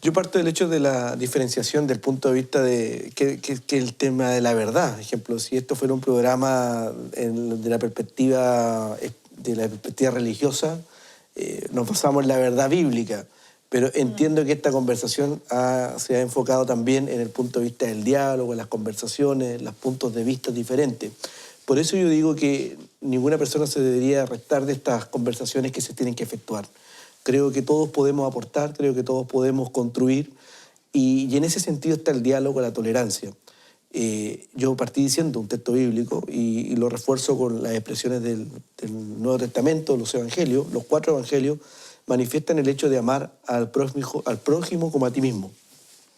Yo parto del hecho de la diferenciación del punto de vista de que el tema de la verdad. Por ejemplo, si esto fuera un programa de la perspectiva religiosa, nos basamos en la verdad bíblica. Pero entiendo que esta conversación se ha enfocado también en el punto de vista del diálogo, en las conversaciones, los puntos de vista diferentes. Por eso yo digo que ninguna persona se debería restar de estas conversaciones que se tienen que efectuar. Creo que todos podemos aportar, creo que todos podemos construir y en ese sentido está el diálogo, la tolerancia. Yo partí diciendo un texto bíblico y lo refuerzo con las expresiones del Nuevo Testamento, los evangelios, los 4 evangelios manifiestan el hecho de amar al prójimo como a ti mismo.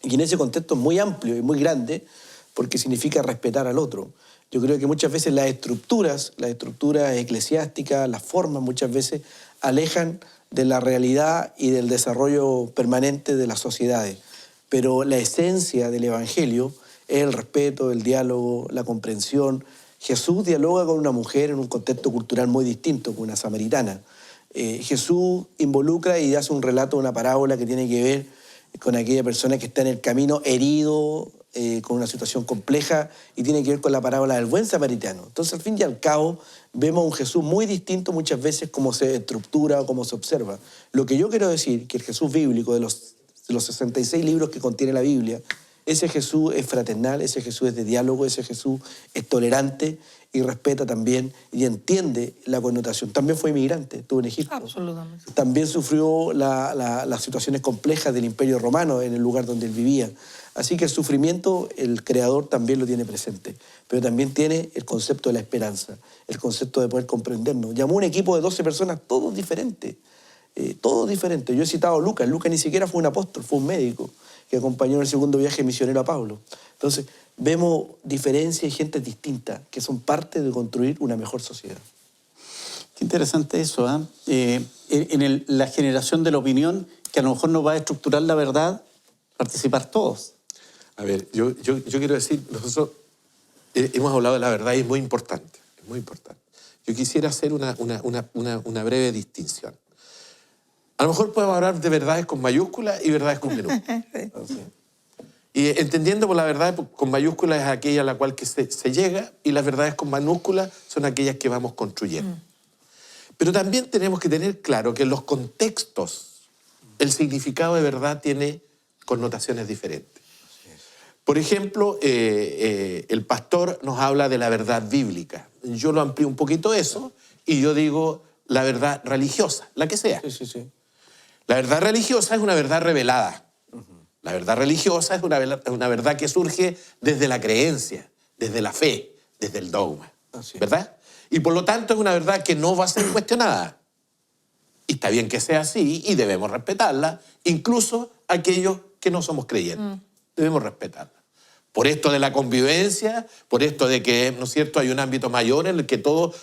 Y en ese contexto es muy amplio y muy grande porque significa respetar al otro. Yo creo que muchas veces las estructuras eclesiásticas, las formas muchas veces alejan de la realidad y del desarrollo permanente de las sociedades. Pero la esencia del Evangelio es el respeto, el diálogo, la comprensión. Jesús dialoga con una mujer en un contexto cultural muy distinto, con una samaritana. Jesús involucra y hace un relato, una parábola que tiene que ver con aquella persona que está en el camino herido, con una situación compleja, y tiene que ver con la parábola del buen samaritano. Entonces, al fin y al cabo, vemos un Jesús muy distinto muchas veces como se estructura o como se observa. Lo que yo quiero decir, que el Jesús bíblico de los 66 libros que contiene la Biblia, ese Jesús es fraternal, ese Jesús es de diálogo, ese Jesús es tolerante y respeta también y entiende la connotación. También fue inmigrante, estuvo en Egipto. Absolutamente. También sufrió las situaciones complejas del Imperio Romano en el lugar donde él vivía. Así que el sufrimiento, el Creador también lo tiene presente, pero también tiene el concepto de la esperanza, el concepto de poder comprendernos. Llamó un equipo de 12 personas, todos diferentes, todos diferentes. Yo he citado a Lucas. Lucas ni siquiera fue un apóstol, fue un médico que acompañó en el segundo viaje misionero a Pablo. Entonces, vemos diferencias y gente distinta que son parte de construir una mejor sociedad. Qué interesante eso, ¿eh? La generación de la opinión, que a lo mejor nos va a estructurar la verdad, participar todos. A ver, yo quiero decir, nosotros hemos hablado de la verdad y es muy importante, es muy importante. Yo quisiera hacer una breve distinción. A lo mejor podemos hablar de verdades con mayúsculas y verdades con minúsculas. Y entendiendo por la verdad con mayúsculas es aquella a la cual que se llega y las verdades con minúsculas son aquellas que vamos construyendo. Pero también tenemos que tener claro que en los contextos el significado de verdad tiene connotaciones diferentes. Por ejemplo, el pastor nos habla de la verdad bíblica. Yo lo amplío un poquito eso y yo digo la verdad religiosa, la que sea. Sí. La verdad religiosa es una verdad revelada. La verdad religiosa es una verdad que surge desde la creencia, desde la fe, desde el dogma. ¿Verdad? Y por lo tanto es una verdad que no va a ser cuestionada. Y está bien que sea así y debemos respetarla, incluso aquellos que no somos creyentes. debemos respetarla. Por esto de la convivencia, por esto de que, ¿no es cierto?, hay un ámbito mayor en el que todos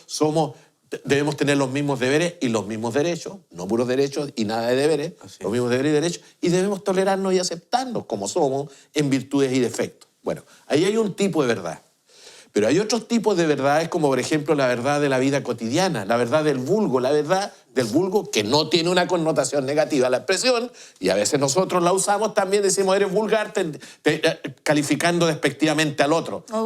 debemos tener los mismos deberes y los mismos derechos, no puros derechos y nada de deberes, los mismos deberes y derechos, y debemos tolerarnos y aceptarnos como somos en virtudes y defectos. Bueno, ahí hay un tipo de verdad. Pero hay otros tipos de verdades, como por ejemplo la verdad de la vida cotidiana, la verdad del vulgo, la verdad del vulgo que no tiene una connotación negativa la expresión, y a veces nosotros la usamos también, decimos eres vulgar, calificando despectivamente al otro. No,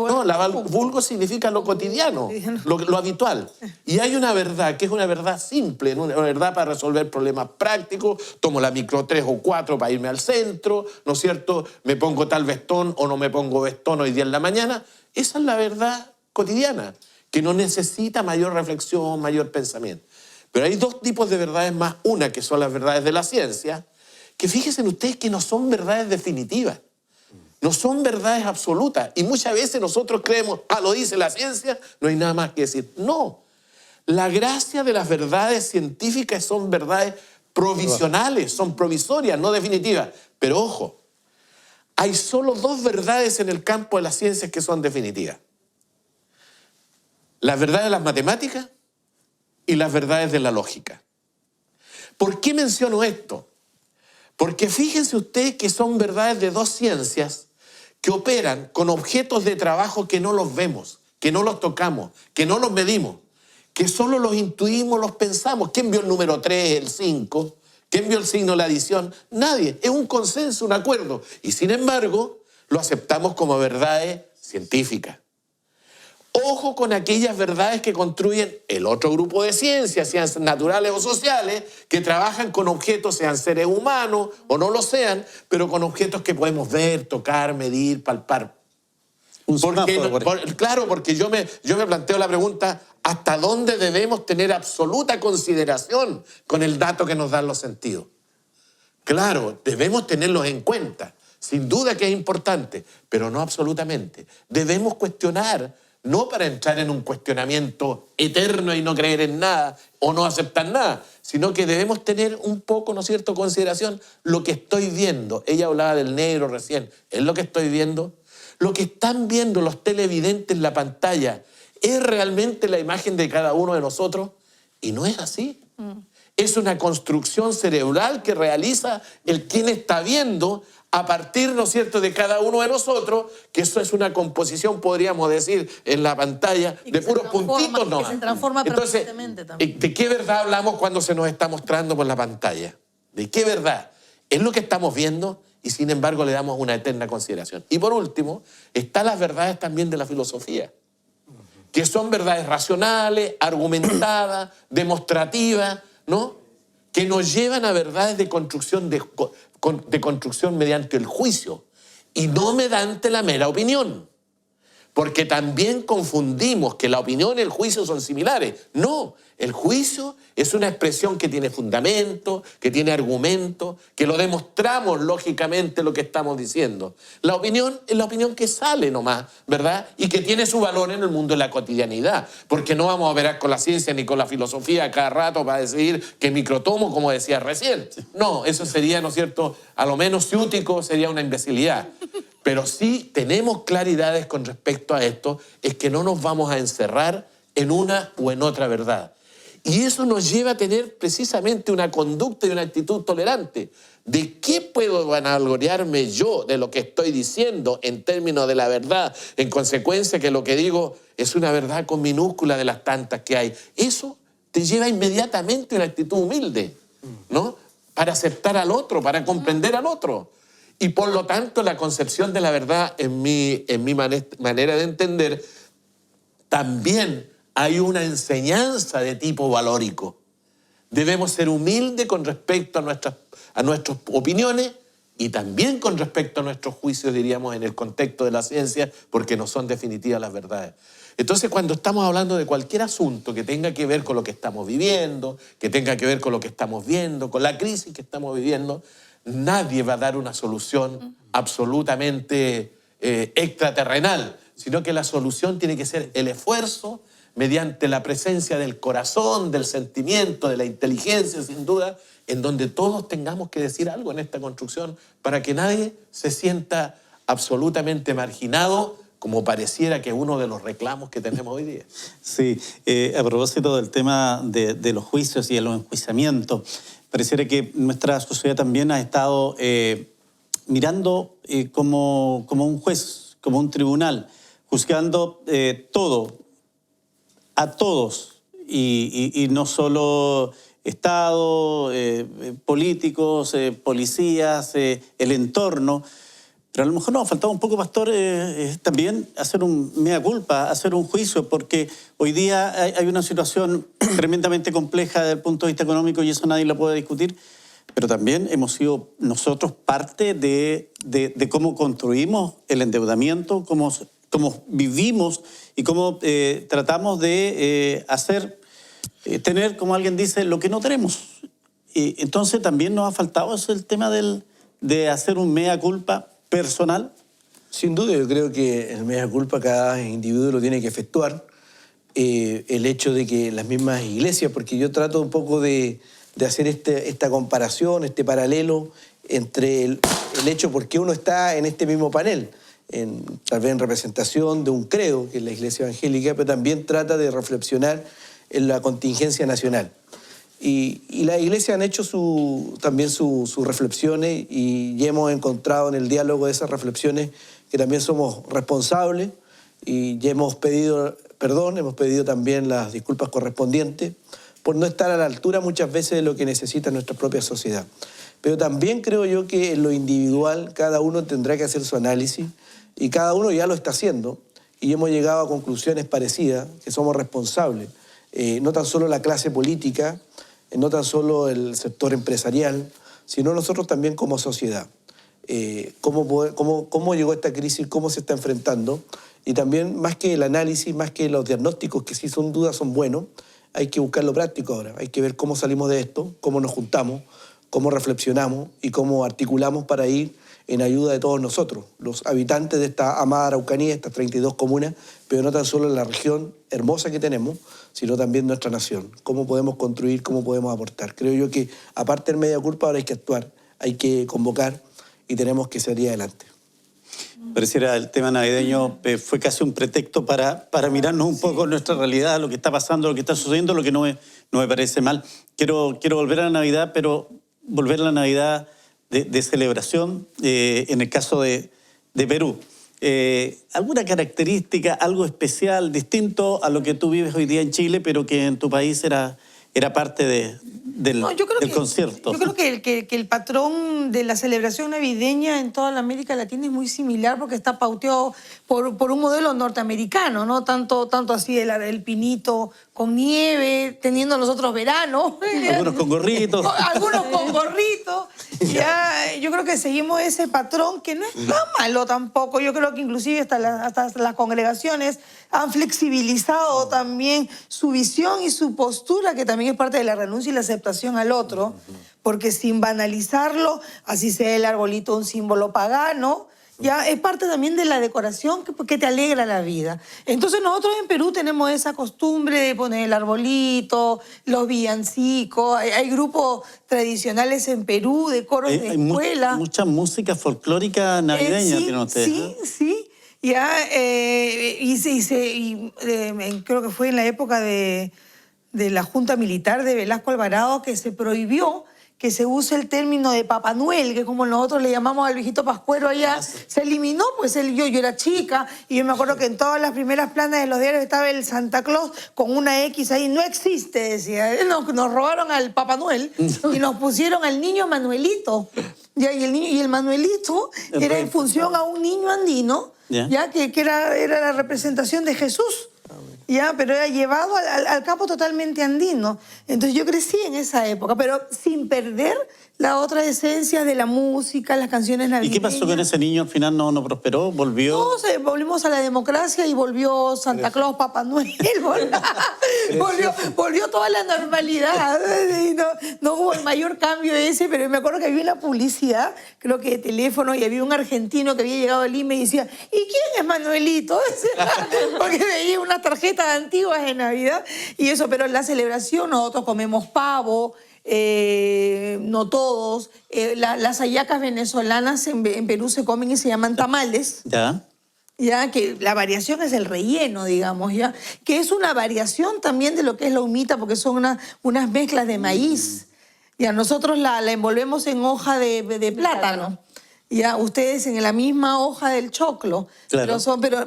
vulgo significa lo cotidiano, lo habitual. Y hay una verdad que es una verdad simple, una verdad para resolver problemas prácticos, tomo la micro 3 o 4 para irme al centro, ¿no es cierto? Me pongo tal vestón o no me pongo vestón hoy día en la mañana. Esa es la verdad cotidiana, que no necesita mayor reflexión, mayor pensamiento. Pero hay dos tipos de verdades más. Una, que son las verdades de la ciencia, que fíjense ustedes que no son verdades definitivas, no son verdades absolutas. Y muchas veces nosotros creemos, lo dice la ciencia, no hay nada más que decir. No, la gracia de las verdades científicas son verdades provisionales, son provisorias, no definitivas. Pero ojo, hay solo dos verdades en el campo de las ciencias que son definitivas. Las verdades de las matemáticas y las verdades de la lógica. ¿Por qué menciono esto? Porque fíjense ustedes que son verdades de dos ciencias que operan con objetos de trabajo que no los vemos, que no los tocamos, que no los medimos, que solo los intuimos, los pensamos. ¿Quién vio el número 3, el 5? ¿Quién vio el signo de la adición? Nadie. Es un consenso, un acuerdo. Y sin embargo, lo aceptamos como verdades científicas. Ojo con aquellas verdades que construyen el otro grupo de ciencias, sean naturales o sociales, que trabajan con objetos, sean seres humanos o no lo sean, pero con objetos que podemos ver, tocar, medir, palpar. Claro, porque yo me planteo la pregunta, ¿hasta dónde debemos tener absoluta consideración con el dato que nos dan los sentidos? Claro, debemos tenerlos en cuenta, sin duda que es importante, pero no absolutamente. Debemos cuestionar, no para entrar en un cuestionamiento eterno y no creer en nada o no aceptar nada, sino que debemos tener un poco, ¿no es cierto?, consideración lo que estoy viendo. Ella hablaba del negro recién, ¿es lo que estoy viendo? Lo que están viendo los televidentes en la pantalla, ¿es realmente la imagen de cada uno de nosotros? Y no es así. Es una construcción cerebral que realiza el quien está viendo a partir, ¿no es cierto?, de cada uno de nosotros, que eso es una composición, podríamos decir, en la pantalla, de puros puntitos nomás. Que se transforma Entonces, permanentemente también. ¿de qué verdad hablamos cuando se nos está mostrando por la pantalla? ¿De qué verdad? ¿Es lo que estamos viendo? Y sin embargo le damos una eterna consideración. Y por último, están las verdades también de la filosofía, que son verdades racionales, argumentadas, demostrativas, ¿no?, que nos llevan a verdades de construcción, de construcción mediante el juicio y no mediante la mera opinión. Porque también confundimos que la opinión y el juicio son similares. No, el juicio es una expresión que tiene fundamento, que tiene argumento, que lo demostramos lógicamente lo que estamos diciendo. La opinión es la opinión que sale nomás, ¿verdad? Y que tiene su valor en el mundo de la cotidianidad. Porque no vamos a ver con la ciencia ni con la filosofía a cada rato para decidir qué microtomo, como decía recién. No, eso sería, ¿no es cierto?, a lo menos ciútico, sería una imbecilidad. Pero sí tenemos claridades con respecto a esto, es que no nos vamos a encerrar en una o en otra verdad. Y eso nos lleva a tener precisamente una conducta y una actitud tolerante. ¿De qué puedo vanagloriarme yo de lo que estoy diciendo en términos de la verdad? En consecuencia que lo que digo es una verdad con minúscula de las tantas que hay. Eso te lleva inmediatamente a una actitud humilde, ¿no?, para aceptar al otro, para comprender al otro. Y por lo tanto, la concepción de la verdad, en mi manera de entender, también hay una enseñanza de tipo valórico. Debemos ser humildes con respecto a nuestras opiniones y también con respecto a nuestros juicios, diríamos, en el contexto de la ciencia, porque no son definitivas las verdades. Entonces, cuando estamos hablando de cualquier asunto que tenga que ver con lo que estamos viviendo, que tenga que ver con lo que estamos viendo, con la crisis que estamos viviendo, nadie va a dar una solución absolutamente extraterrenal, sino que la solución tiene que ser el esfuerzo mediante la presencia del corazón, del sentimiento, de la inteligencia, sin duda, en donde todos tengamos que decir algo en esta construcción para que nadie se sienta absolutamente marginado, como pareciera que es uno de los reclamos que tenemos hoy día. Sí, a propósito del tema de los juicios y de los enjuiciamientos, pareciera que nuestra sociedad también ha estado mirando como un juez, como un tribunal, juzgando todo, a todos, y no solo Estado, políticos, policías, el entorno. Pero a lo mejor nos ha faltado un poco, pastor, también hacer un mea culpa, hacer un juicio, porque hoy día hay una situación tremendamente compleja desde el punto de vista económico y eso nadie lo puede discutir, pero también hemos sido nosotros parte de cómo construimos el endeudamiento, cómo vivimos y cómo tratamos de tener, como alguien dice, lo que no tenemos. Entonces también nos ha faltado eso, el tema de hacer un mea culpa personal. Sin duda, yo creo que el mea culpa cada individuo lo tiene que efectuar. El hecho de que las mismas iglesias, porque yo trato un poco de hacer esta comparación, este paralelo entre el hecho por qué uno está en este mismo panel, tal vez en representación de un credo, que es la iglesia evangélica, pero también trata de reflexionar en la contingencia nacional. Y las iglesias han hecho también sus reflexiones y hemos encontrado en el diálogo de esas reflexiones que también somos responsables y ya hemos pedido perdón, hemos pedido también las disculpas correspondientes por no estar a la altura muchas veces de lo que necesita nuestra propia sociedad. Pero también creo yo que en lo individual cada uno tendrá que hacer su análisis y cada uno ya lo está haciendo y hemos llegado a conclusiones parecidas, que somos responsables, no tan solo la clase política, no tan solo el sector empresarial, sino nosotros también como sociedad. Cómo llegó esta crisis, cómo se está enfrentando, y también más que el análisis, más que los diagnósticos, que sí son dudas, son buenos, hay que buscar lo práctico ahora, hay que ver cómo salimos de esto, cómo nos juntamos, cómo reflexionamos y cómo articulamos para ir en ayuda de todos nosotros, los habitantes de esta amada Araucanía, estas 32 comunas, pero no tan solo en la región hermosa que tenemos, sino también nuestra nación. Cómo podemos construir, cómo podemos aportar. Creo yo que, aparte del media culpa, ahora hay que actuar, hay que convocar y tenemos que salir adelante. Pareciera el tema navideño fue casi un pretexto para mirarnos un poco nuestra realidad, lo que está pasando, lo que está sucediendo, lo que no me parece mal. Quiero volver a la Navidad, pero volver a la Navidad de celebración, en el caso de Perú. ¿Alguna característica, algo especial, distinto a lo que tú vives hoy día en Chile, pero que en tu país era parte del concierto? Yo creo que el patrón de la celebración navideña en toda la América Latina es muy similar porque está pauteado por un modelo norteamericano, ¿no? Tanto así el pinito con nieve, teniendo nosotros verano. Algunos con gorritos. Algunos con gorritos. Ya, yo creo que seguimos ese patrón que no es tan malo tampoco. Yo creo que inclusive hasta las congregaciones han flexibilizado también su visión y su postura, que también es parte de la renuncia y la aceptación al otro, porque sin banalizarlo, así sea el arbolito un símbolo pagano, ya es parte también de la decoración que te alegra la vida. Entonces nosotros en Perú tenemos esa costumbre de poner el arbolito, los villancicos, hay grupos tradicionales en Perú de coros de escuela. Mucha música folclórica navideña tienen ustedes. Sí. Ya, creo que fue en la época de la Junta Militar de Velasco Alvarado que se prohibió que se use el término de Papá Noel, que como nosotros le llamamos al viejito pascuero allá, se eliminó, pues yo era chica, y yo me acuerdo que en todas las primeras planas de los diarios estaba el Santa Claus con una X ahí, no existe, decía. Nos robaron al Papá Noel y nos pusieron al niño Manuelito. Ya, y el Manuelito era en función a un niño andino, ya que era la representación de Jesús. Ya, pero era llevado al campo totalmente andino. Entonces yo crecí en esa época, pero sin perder la otra esencia de la música, las canciones navideñas. ¿Y qué pasó con ese niño? Al final no prosperó, volvió. No, volvimos a la democracia y volvió Santa Claus, Papá Noel, volvió toda la normalidad. No hubo el mayor cambio ese, pero me acuerdo que había una publicidad, creo que de teléfono, y había un argentino que había llegado al Lima y decía, ¿y quién es Manuelito? Porque veía unas tarjetas antiguas de Navidad y eso, pero en la celebración nosotros comemos pavo, no todos. Las hallacas venezolanas en Perú se comen y se llaman tamales. ¿Ya? Ya que la variación es el relleno, digamos, ya que es una variación también de lo que es la humita, porque son unas mezclas de maíz. Ya nosotros la envolvemos en hoja de plátano. Ya ustedes en la misma hoja del choclo. Claro.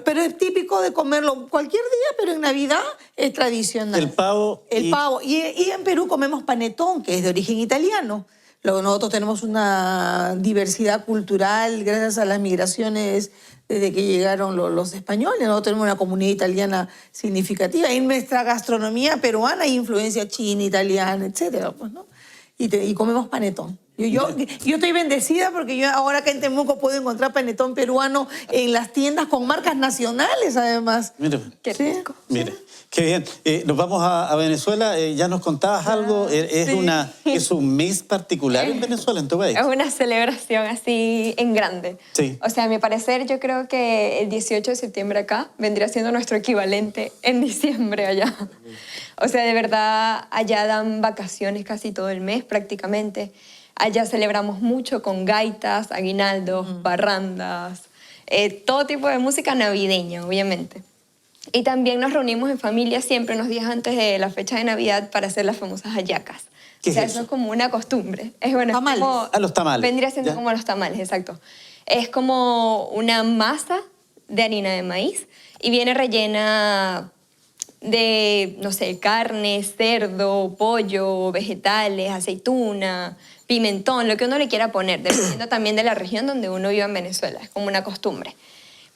Pero es típico de comerlo cualquier día, pero en Navidad es tradicional. El pavo. El pavo. Y en Perú comemos panetón, que es de origen italiano. Luego nosotros tenemos una diversidad cultural gracias a las migraciones desde que llegaron los españoles. Nosotros tenemos una comunidad italiana significativa. En nuestra gastronomía peruana hay influencia china, italiana, etcétera, pues, ¿no? Y comemos panetón. Yo estoy bendecida porque yo ahora acá en Temuco puedo encontrar panetón peruano en las tiendas con marcas nacionales, además. Mire, Qué Sí. rico. mire, qué bien. Nos vamos a Venezuela. Ya nos contabas algo. Es un mes particular en Venezuela, en tu país. Es una celebración así en grande. Sí. O sea, a mi parecer, yo creo que el 18 de septiembre acá vendría siendo nuestro equivalente en diciembre allá. O sea, de verdad, allá dan vacaciones casi todo el mes prácticamente. Allá celebramos mucho con gaitas, aguinaldos, parrandas, todo tipo de música navideña, obviamente. Y también nos reunimos en familia siempre unos días antes de la fecha de Navidad para hacer las famosas hallacas. ¿Qué o sea, es eso? eso es como una costumbre. Es bueno, Tamales. Es como, Los tamales. Vendría siendo ¿Ya? como los tamales, exacto. Es como una masa de harina de maíz y viene rellena de, no sé, carne, cerdo, pollo, vegetales, aceituna, pimentón, lo que uno le quiera poner, dependiendo también de la región donde uno vive en Venezuela. Es como una costumbre.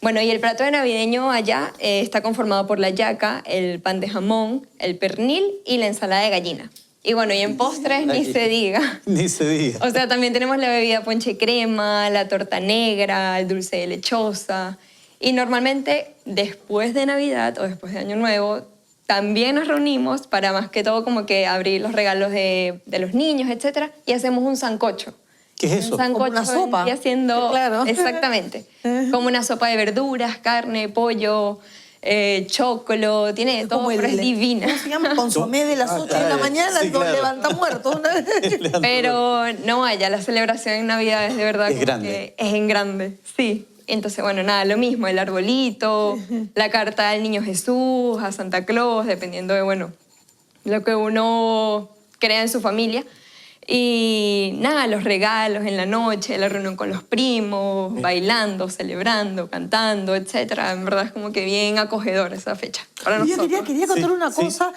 Bueno, y el plato de navideño allá está conformado por la yaca, el pan de jamón, el pernil y la ensalada de gallina. Y bueno, y en postres ni se diga. Ni se diga. O sea, también tenemos la bebida ponche crema, la torta negra, el dulce de lechosa. Y normalmente después de Navidad o después de Año Nuevo también nos reunimos para más que todo como que abrir los regalos de los niños, etc. Y hacemos un sancocho. ¿Qué es eso? Un sancocho Como una sopa. vendría siendo, Claro. exactamente, como una sopa de verduras, carne, pollo, chocolo, tiene de todo, Como pero es divina. ¿Cómo se llama? Consomé de las 8 de la claro. mañana, Sí, el don claro. levanta muertos. Pero no, allá la celebración en Navidad es de verdad Es como grande. que es en grande, sí. Entonces, bueno, nada, lo mismo, el arbolito, la carta al Niño Jesús, a Santa Claus, dependiendo de, bueno, lo que uno crea en su familia. Y nada, los regalos en la noche, la reunión con los primos, bailando, celebrando, cantando, etc. En verdad es como que bien acogedor esa fecha para Yo nosotros. quería contar Sí, una sí. cosa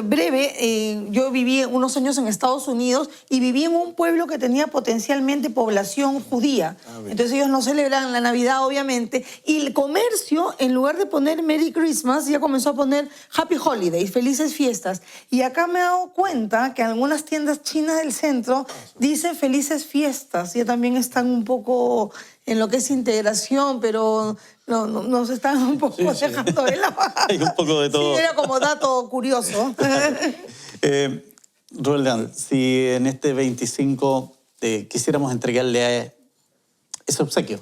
breve. Yo viví unos años en Estados Unidos y viví en un pueblo que tenía potencialmente población judía. Entonces ellos no celebran la Navidad, obviamente. Y el comercio, en lugar de poner Merry Christmas, ya comenzó a poner Happy Holidays, felices fiestas. Y acá me he dado cuenta que algunas tiendas chinas del centro dicen felices fiestas. Ya también están un poco en lo que es integración, pero nos están un poco dejando de lado. Hay un poco de todo. Sí, era como dato curioso. Roldán, si en este 25 quisiéramos entregarle ese obsequio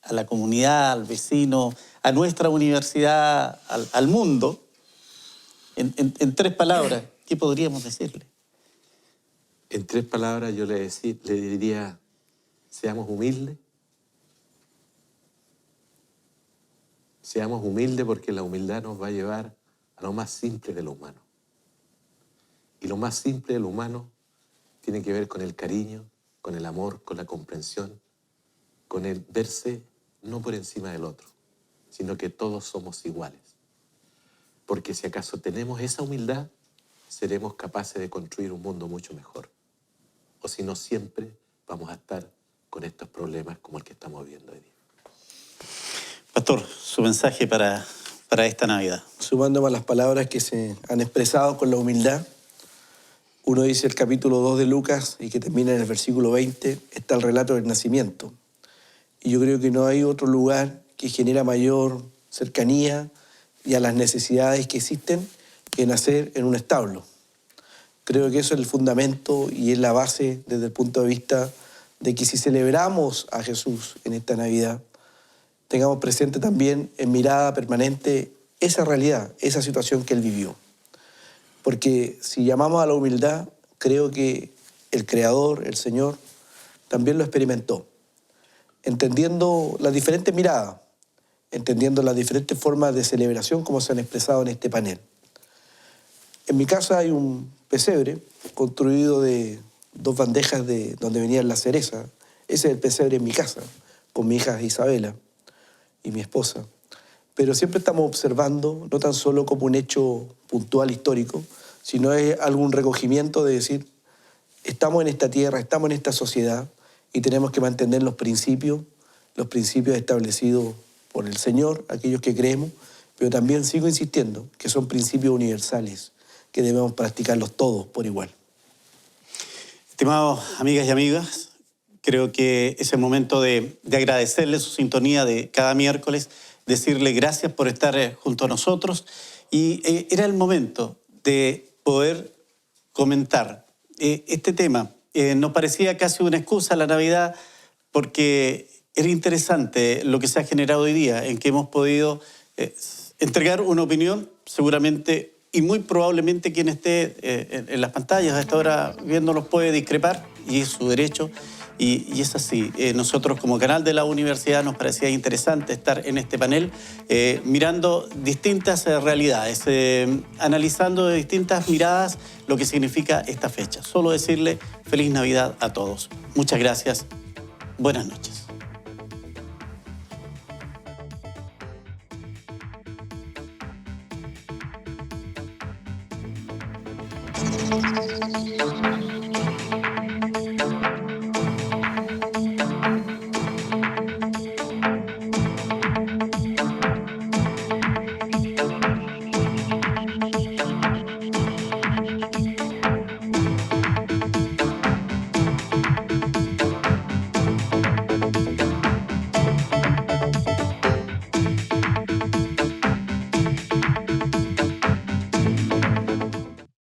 a la comunidad, al vecino, a nuestra universidad, al mundo, en 3 palabras, ¿qué podríamos decirle? En 3 palabras yo le diría, seamos humildes. Seamos humildes porque la humildad nos va a llevar a lo más simple de lo humano. Y lo más simple de lo humano tiene que ver con el cariño, con el amor, con la comprensión, con el verse no por encima del otro, sino que todos somos iguales. Porque si acaso tenemos esa humildad, seremos capaces de construir un mundo mucho mejor. O si no, siempre vamos a estar con estos problemas como el que estamos viviendo hoy día. Pastor, su mensaje para esta Navidad. Sumándome a las palabras que se han expresado con la humildad, uno dice el capítulo 2 de Lucas y que termina en el versículo 20, está el relato del nacimiento. Y yo creo que no hay otro lugar que genera mayor cercanía y a las necesidades que existen que nacer en un establo. Creo que eso es el fundamento y es la base desde el punto de vista de que si celebramos a Jesús en esta Navidad, tengamos presente también en mirada permanente esa realidad, esa situación que Él vivió. Porque si llamamos a la humildad, creo que el Creador, el Señor, también lo experimentó, entendiendo las diferentes miradas, entendiendo las diferentes formas de celebración como se han expresado en este panel. En mi casa hay un pesebre construido de 2 bandejas de donde venían las cerezas. Ese es el pesebre en mi casa, con mi hija Isabela y mi esposa. Pero siempre estamos observando, no tan solo como un hecho puntual histórico, sino es algún recogimiento de decir, estamos en esta tierra, estamos en esta sociedad y tenemos que mantener los principios establecidos por el Señor, aquellos que creemos, pero también sigo insistiendo que son principios universales, que debemos practicarlos todos por igual. Estimados amigas y amigas, creo que es el momento de agradecerle su sintonía de cada miércoles, decirle gracias por estar junto a nosotros y era el momento de poder comentar este tema. Nos parecía casi una excusa la Navidad porque era interesante lo que se ha generado hoy día, en que hemos podido entregar una opinión, seguramente y muy probablemente quien esté en las pantallas a esta hora viéndolos puede discrepar y es su derecho. Y es así. Nosotros como canal de la universidad nos parecía interesante estar en este panel mirando distintas realidades, analizando de distintas miradas lo que significa esta fecha. Solo decirle feliz Navidad a todos. Muchas gracias. Buenas noches.